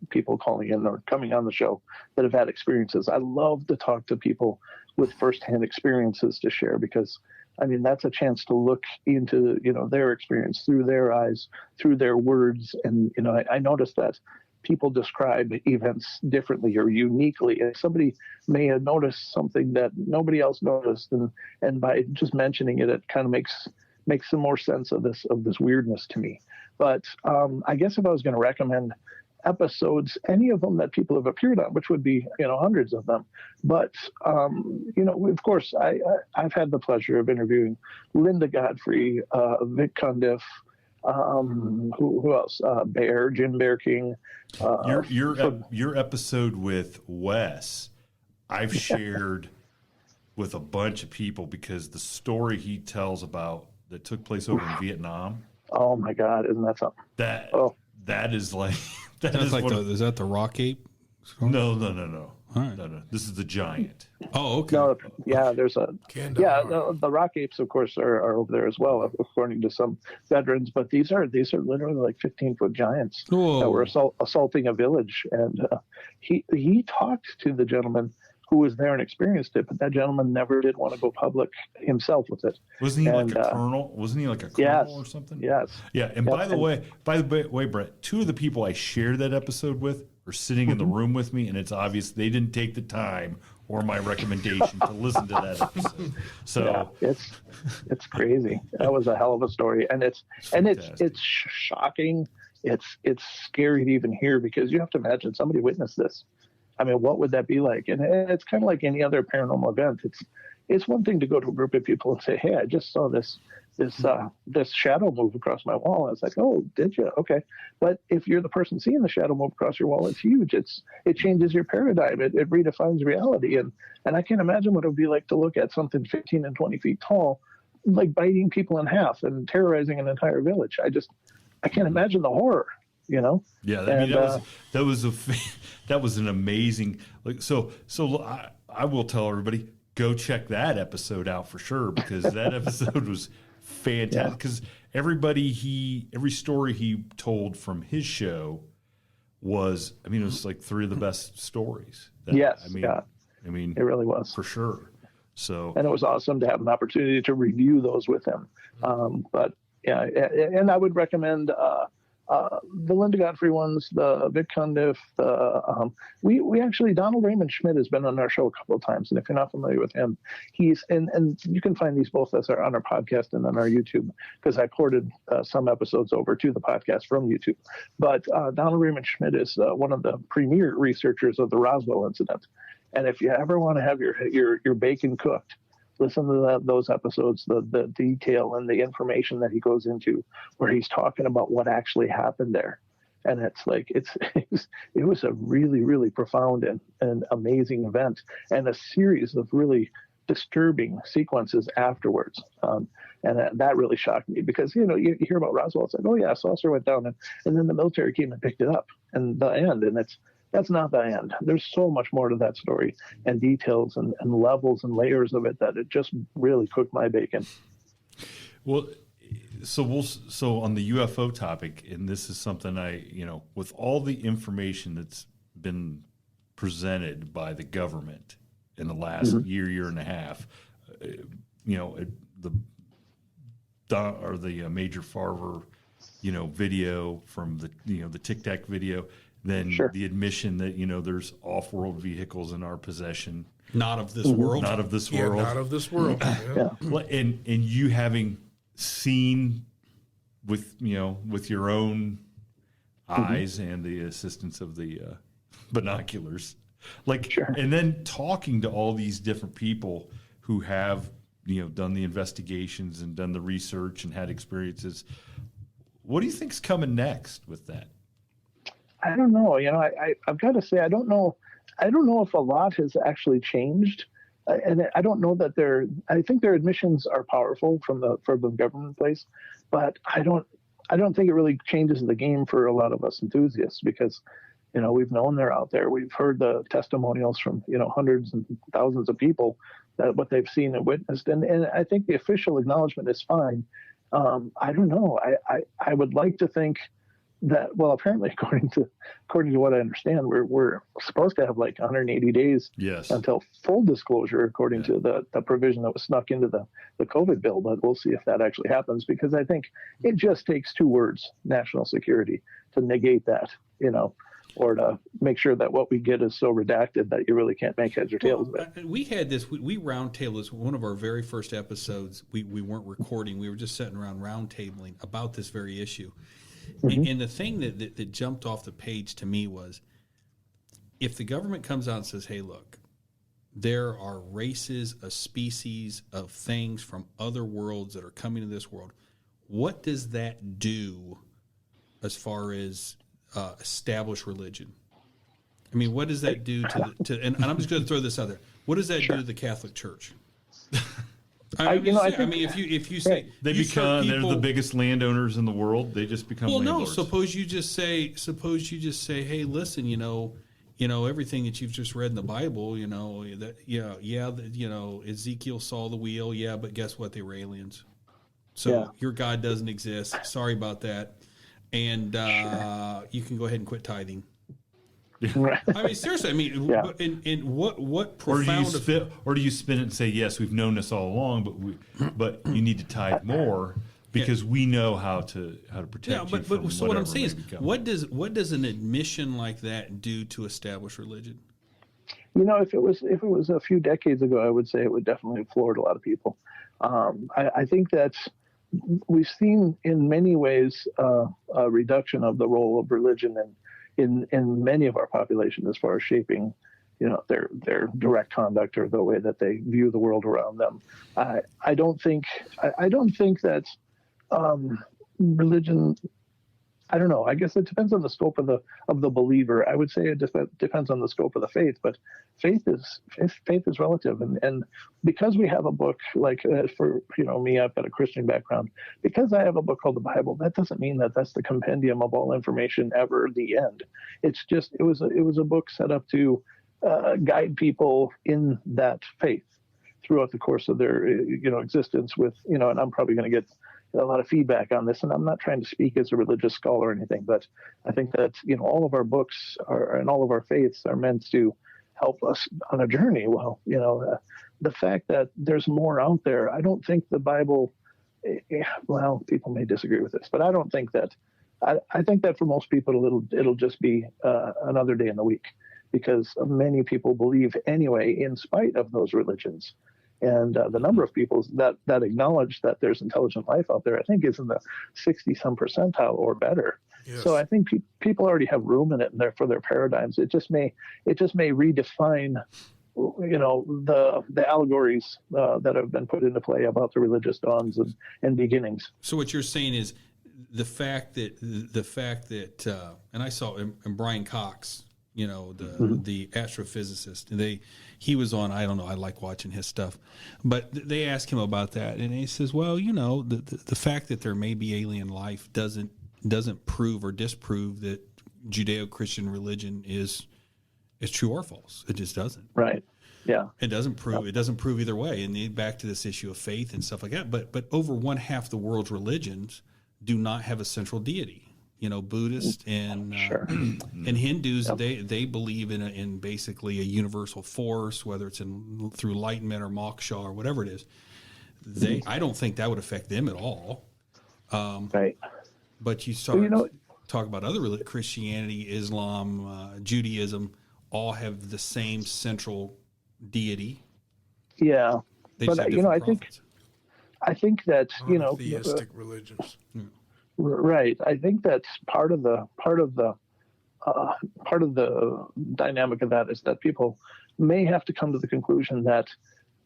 people calling in or coming on the show that have had experiences. I love to talk to people with firsthand experiences to share, because I mean, that's a chance to look into, their experience through their eyes, through their words. And, I noticed that people describe events differently or uniquely. And somebody may have noticed something that nobody else noticed. And by just mentioning it, it kind of makes some more sense of this weirdness to me. But I guess if I was going to recommend episodes, any of them that people have appeared on, which would be, hundreds of them. But, of course, I've had the pleasure of interviewing Linda Godfrey, Vic Cundiff, who else? Jim Bear King. Your episode with Wes, I've shared with a bunch of people because the story he tells about that took place over in Vietnam. Oh my God, isn't that something? That is like is that the rock ape? No. All right. No. This is the giant. Oh, okay. No, yeah, there's the rock apes, of course, are over there as well, according to some veterans. But these are literally like 15-foot giants that were assaulting a village. And he talked to the gentleman who was there and experienced it, but that gentleman never did want to go public himself with it. Wasn't he like a colonel? Wasn't he like a colonel or something? Yes. Yeah. And by the way, Brett, two of the people I shared that episode with are sitting in the room with me, and it's obvious they didn't take the time or my recommendation to listen to that episode. So it's crazy. That was a hell of a story, and it's shocking. It's scary to even hear, because you have to imagine somebody witnessed this. I mean, what would that be like? And it's kind of like any other paranormal event. It's one thing to go to a group of people and say, "Hey, I just saw this shadow move across my wall." I was like, "Oh, did you? Okay." But if you're the person seeing the shadow move across your wall, it's huge. It changes your paradigm. It redefines reality. And I can't imagine what it would be like to look at something 15 and 20 feet tall, like biting people in half and terrorizing an entire village. I can't imagine the horror. Yeah, that was an amazing. So I will tell everybody, go check that episode out for sure, because that episode was fantastic. Because every story he told from his show was, it was like three of the best stories. I mean, it really was for sure. So, and it was awesome to have an opportunity to review those with him. But yeah, and I would recommend the Linda Godfrey ones, the Vic Cundiff, we actually, Donald Raymond Schmidt has been on our show a couple of times. And if you're not familiar with him, he's, and you can find these both on our podcast and on our YouTube, because I ported some episodes over to the podcast from YouTube. But Donald Raymond Schmidt is one of the premier researchers of the Roswell incident. And if you ever want to have your bacon cooked, listen to those episodes, the detail and the information that he goes into, where he's talking about what actually happened there. And it's like, it was a really, really profound and amazing event, and a series of really disturbing sequences afterwards. And that really shocked me, because, you hear about Roswell, it's like, oh yeah, saucer went down, and then the military came and picked it up, and the end. And that's not the end. There's so much more to that story, and details and levels and layers of it, that it just really cooked my bacon. Well, so on the UFO topic, and this is something with all the information that's been presented by the government in the last year and a half, the Major Farver, video from the Tic Tac video. Then the admission that, there's off-world vehicles in our possession. Not of this world. Not of this world. Not of this world. And you having seen with your own eyes and the assistance of the binoculars. And then talking to all these different people who have, done the investigations and done the research and had experiences. What do you think's coming next with that? I don't know. I've got to say, I don't know if a lot has actually changed. And I don't know that I think their admissions are powerful from the government place, but I don't think it really changes the game for a lot of us enthusiasts, because, we've known they're out there. We've heard the testimonials from, hundreds and thousands of people, that what they've seen and witnessed. And I think the official acknowledgement is fine. I don't know. I would like to think that, well, apparently, according to what I understand, we're supposed to have like 180 days until full disclosure, according to the provision that was snuck into the COVID bill. But we'll see if that actually happens, because I think it just takes two words, national security, to negate that, or to make sure that what we get is so redacted that you really can't make heads or tails of it. We had this, we roundtabled this, one of our very first episodes. We weren't recording. We were just sitting around roundtabling about this very issue. And the thing that jumped off the page to me was, if the government comes out and says, hey, look, there are races, a species of things from other worlds that are coming to this world, what does that do as far as established religion? I mean, what does that do to and I'm just going to throw this out there. What does that do to the Catholic Church? If you say they're the biggest landowners in the world, they just become landlords. No. Suppose you just say, hey, listen, everything that you've just read in the Bible, Ezekiel saw the wheel, but guess what? They were aliens. So your God doesn't exist. Sorry about that, and you can go ahead and quit tithing. I mean, seriously. I mean, and what profound? Or do you spin it and say, yes, we've known this all along, but you need to tithe more because we know how to protect you. But so what I'm saying is, what does an admission like that do to established religion? If it was a few decades ago, I would say it would definitely have floored a lot of people. I think that we've seen in many ways a reduction of the role of religion in many of our population as far as shaping, their direct conduct or the way that they view the world around them. I don't think that religion. I don't know. I guess it depends on the scope of the believer. I would say it depends on the scope of the faith, but faith is relative. And because we have a book like for me, I've got a Christian background. Because I have a book called the Bible, that doesn't mean that that's the compendium of all information ever. The end. It's just it was a book set up to guide people in that faith throughout the course of their existence. With and I'm probably going to get a lot of feedback on this, and I'm not trying to speak as a religious scholar or anything, but I think that all of our books and all of our faiths are meant to help us on a journey. Well, the fact that there's more out there, I don't think the Bible. Well, people may disagree with this, but I don't think that. I think that for most people, it'll just be another day in the week, because many people believe anyway, in spite of those religions. And the number of people that acknowledge that there's intelligent life out there, I think, is in the 60-some percentile or better. Yes. So I think people already have room in it there for their paradigms. It just may redefine, the allegories that have been put into play about the religious dawns and beginnings. So what you're saying is the fact that, and I saw in Brian Cox, the astrophysicist, he was on, I don't know, I like watching his stuff, but they asked him about that, and he says, well, the fact that there may be alien life doesn't prove or disprove that Judeo-Christian religion is true or false. It just doesn't. Right. Yeah. It doesn't prove either way. And back to this issue of faith and stuff like that. But over one half the world's religions do not have a central deity. Buddhists and Hindus, they believe in basically a universal force, whether it's through enlightenment or moksha or whatever it is. I don't think that would affect them at all. Right. But you talk about other religions, Christianity, Islam, Judaism, all have the same central deity. Yeah, but I think that theistic religions. Yeah. Right. I think that's part of the dynamic of that is that people may have to come to the conclusion that,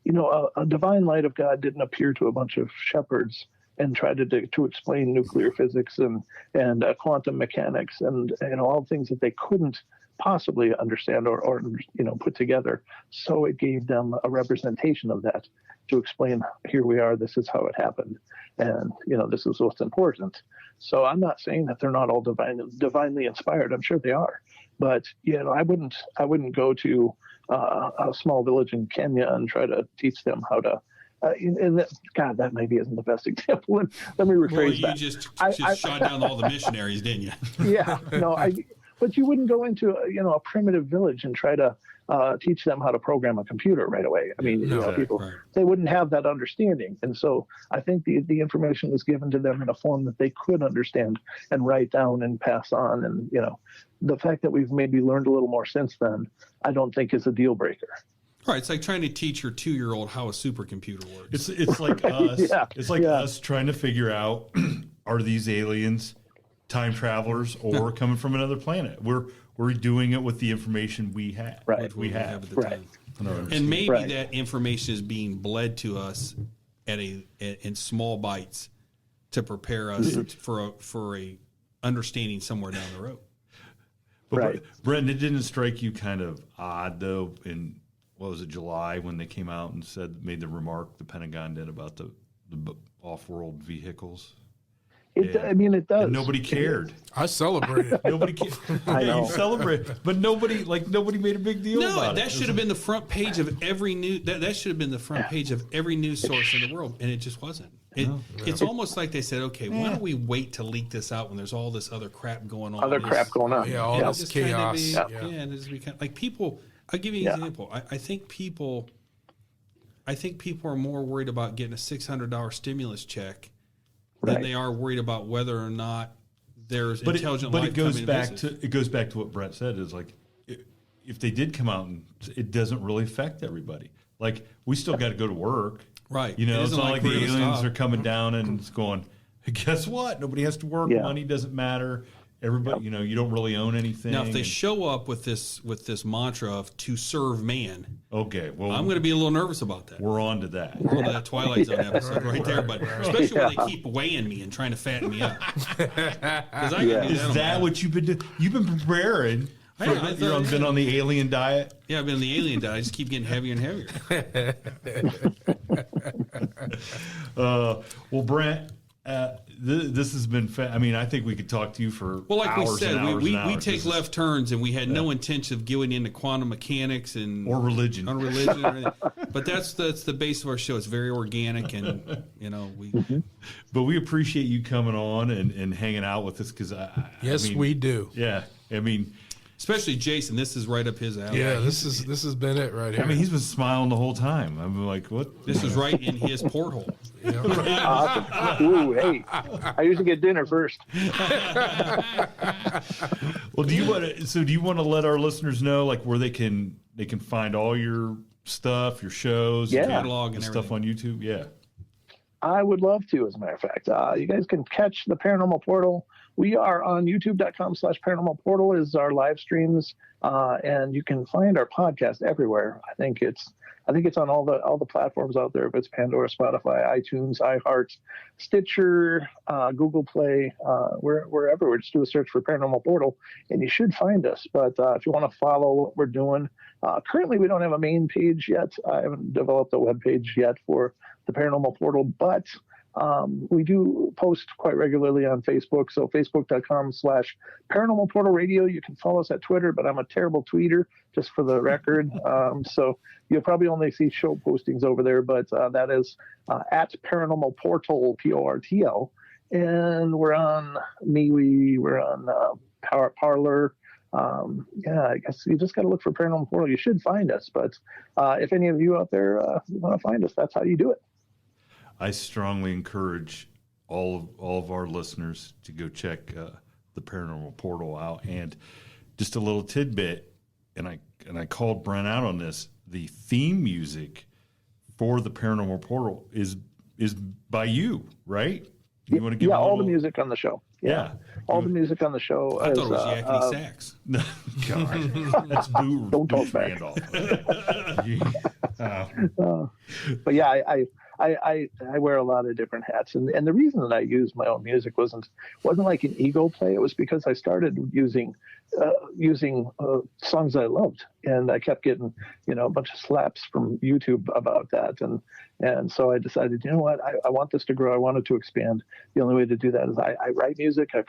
a divine light of God didn't appear to a bunch of shepherds and try to explain nuclear physics and quantum mechanics and all things that they couldn't possibly understand or put together. So it gave them a representation of that to explain, here we are, this is how it happened, and this is what's important. So I'm not saying that they're not all divinely inspired. I'm sure they are, but I wouldn't go to a small village in Kenya and try to teach them how to God, that maybe isn't the best example. Let me rephrase that. You just shot down all the missionaries, didn't you? Yeah, no, but you wouldn't go into a primitive village and try to teach them how to program a computer right away. I mean, people, they wouldn't have that understanding. And so I think the information was given to them in a form that they could understand and write down and pass on. And, the fact that we've maybe learned a little more since then, I don't think is a deal breaker. Right. It's like trying to teach your 2-year-old how a supercomputer works. It's like us. Yeah. It's like us trying to figure out, are these aliens time travelers or coming from another planet? We're doing it with the information we have. Right. We have at the time. And maybe that information is being bled to us in small bites to prepare us for a understanding somewhere down the road. But Brent, it didn't strike you kind of odd though in what was it, July, when they came out and made the remark the Pentagon did about the off-world vehicles? I mean, it does. And nobody cared. I celebrated. Nobody cared. I know. You celebrate, but nobody made a big deal about it. That should have been the front page of every news. That should have been the front page of every news source in the world, and it just wasn't. It's almost like they said, okay, why don't we wait to leak this out when there's all this other crap going on? Yeah, all this chaos. And it's become like people. I'll give you an example. I think people are more worried about getting a $600 stimulus check than they are worried about whether or not there's intelligent life coming to visit. It goes back to what Brent said. Is like if they did come out and it doesn't really affect everybody. Like we still got to go to work, right? It's not like the aliens are coming down and it's going. Guess what? Nobody has to work. Money doesn't matter. Everybody, you don't really own anything. Now, if they show up with this mantra of "to serve man," okay, well, I'm going to be a little nervous about that. We're on to that. We're on to that Twilight Zone episode right there, but especially when they keep weighing me and trying to fatten me up. Is that what you've been doing? You've been preparing. You've been on the alien diet. Yeah, I've been on the alien diet. I just keep getting heavier and heavier. Well, Brent. This has been I think we could talk to you for like hours we said, and hours we and hours. take left turns, and we had no intention of going into quantum mechanics or religion. Or anything. But that's the base of our show. It's very organic, and we. But we appreciate you coming on and hanging out with us because we do. Yeah, especially Jason. This is right up his alley. Yeah, this has been it right here. He's been smiling the whole time. I'm like, what? This is right in his porthole. Awesome. Ooh, hey, I usually get dinner first. Well, do you want to let our listeners know like where they can find all your stuff, your shows, catalog and stuff on YouTube? Yeah. I would love to, as a matter of fact. You guys can catch the Paranormal Portal. We are on youtube.com/Paranormal Portal is our live streams. And you can find our podcast everywhere. I think it's on all the platforms out there. If it's Pandora, Spotify, iTunes, iHeart, Stitcher, Google Play, we're everywhere. Just do a search for Paranormal Portal and you should find us. But if you want to follow what we're doing, currently we don't have a main page yet. I haven't developed a web page yet for the Paranormal Portal, but we do post quite regularly on Facebook. So facebook.com/Paranormal Portal Radio. You can follow us at Twitter, but I'm a terrible tweeter, just for the record. So you'll probably only see show postings over there, but that is at Paranormal Portal, PORTL. And we're on MeWe, we're on Parler. I guess you just got to look for Paranormal Portal. You should find us. But if any of you out there want to find us, that's how you do it. I strongly encourage all of our listeners to go check the Paranormal Portal out. And just a little tidbit, and I called Brent out on this. The theme music for the Paranormal Portal is by you, right? You want to give all the music on the show. Yeah. All the music on the show. I thought it was yakety sax. God, that's Boo. Don't talk back. But yeah, I wear a lot of different hats, and the reason that I used my own music wasn't like an ego play. It was because I started using songs I loved, and I kept getting a bunch of slaps from YouTube about that, and so I decided, you know what, I want this to grow. I want it to expand. The only way to do that is I write music, I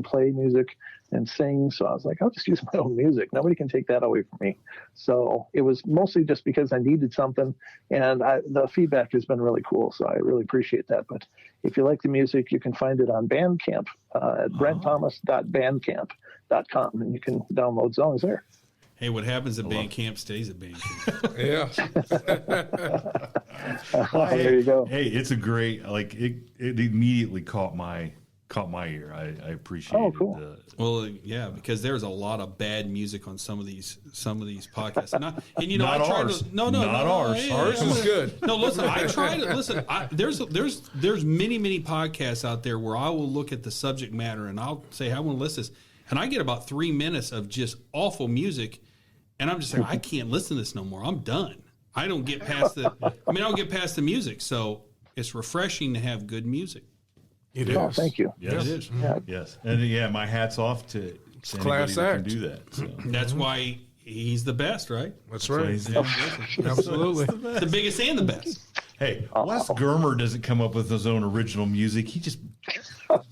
play music and sing. So I was like, I'll just use my own music. Nobody can take that away from me. So it was mostly just because I needed something, and the feedback has been really really cool. So I really appreciate that. But if you like the music, you can find it on Bandcamp at brentthomas.bandcamp.com, and you can download songs there. Hey, what happens at Bandcamp stays at Bandcamp. Yeah. There you go. Hey, it's a great, it immediately caught my ear. I appreciate it. Cool. Well, yeah, because there's a lot of bad music on some of these podcasts. Not ours. Ours is good. No, listen, I try to listen. There's many podcasts out there where I will look at the subject matter and I'll say, I want to listen to this, and I get about 3 minutes of just awful music, and I'm just like, I can't listen to this no more. I'm done. I don't get past the music. So it's refreshing to have good music. It is. Oh, thank you. Yes. It is. Yeah. Yes. And my hat's off to anybody class that act. can do that. So. That's why he's the best, right? That's right. Absolutely. The biggest and the best. Hey, Wes Germer doesn't come up with his own original music. He just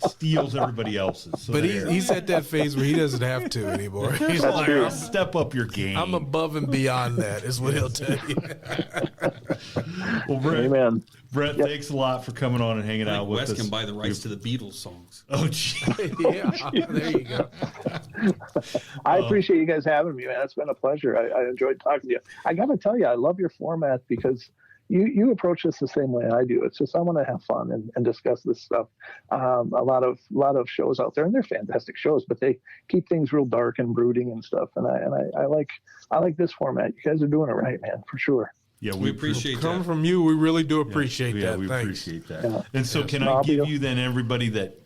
steals everybody else's. So But he's at that phase where he doesn't have to anymore. He's That's like, true. step up your game. I'm above and beyond that, is what he'll tell you. Well, Brent, Amen. Brent, thanks a lot for coming on and hanging out with Wes us. can buy the rights to the Beatles songs. Oh, gee. Yeah, there you go. I appreciate you guys having me, man. It's been a pleasure. I enjoyed talking to you. I got to tell you, I love your format because you approach this the same way I do. It's just I want to have fun and discuss this stuff. A lot of shows out there, and they're fantastic shows, but they keep things real dark and brooding and stuff. And I like this format. You guys are doing it right, man, for sure. Yeah, We appreciate Coming that. from you, we really do appreciate Yeah, that. we Thanks. appreciate that. Yeah. And so, can No, I I'll give be- you then everybody that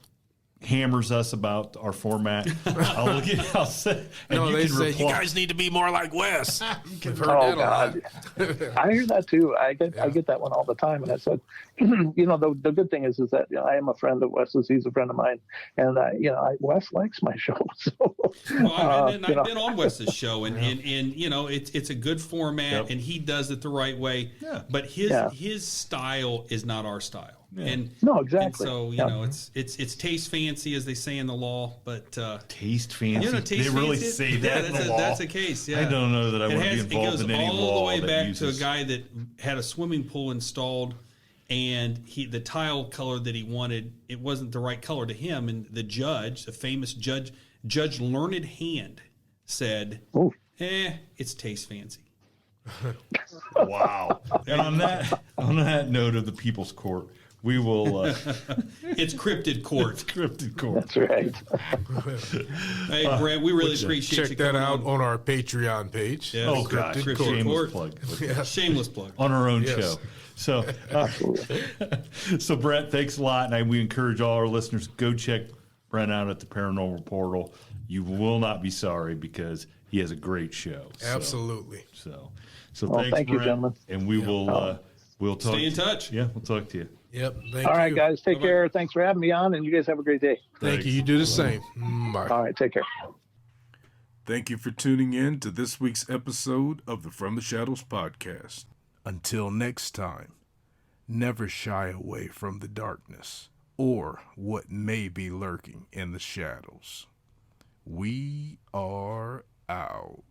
hammers us about our format? I'll say, and No, you they can say reply. you guys need to be more like Wes. We've heard Oh that a lot. God, I hear that too. I get that one all the time. And I said, the good thing is that I am a friend of Wes's. He's a friend of mine, and Wes likes my show. So, Well, I've been on Wes's show, and it's a good format, Yep. and he does it the right way. Yeah. But his style is not our style. Yeah. And No, exactly. And so it's taste fancy, as they say in the law, but Taste fancy. taste they really fancy. say that in the law. That's a case. Yeah, I don't know that I want to be It involved goes in any all law the way that back uses. to a guy that had a swimming pool installed, and the tile color that he wanted, it wasn't the right color to him, and the judge, the famous Judge Learned Hand, said, Ooh. It's taste fancy. Wow. And on that note of the People's Court, we will. It's cryptid court. Cryptid Court. That's right. Hey, Brent, we really appreciate you Check that coming out on. on our Patreon page. Yeah. Oh gosh, Cryptid shameless Court. plug Shameless plug. on our own Yes. show. So, Absolutely. so Brent, thanks a lot, and we encourage all our listeners, go check Brent out at the Paranormal Portal. You will not be sorry because he has a great show. Absolutely. So Well, thanks, thank you, Brent, gentlemen. and we will we'll talk. Stay in touch. Yeah, we'll talk to you. Yep. Thank All right, you. guys, take care. Thanks for having me on, and you guys have a great day. Thank you. You do the same. Bye. All right, take care. Thank you for tuning in to this week's episode of the From the Shadows podcast. Until next time, never shy away from the darkness or what may be lurking in the shadows. We are out.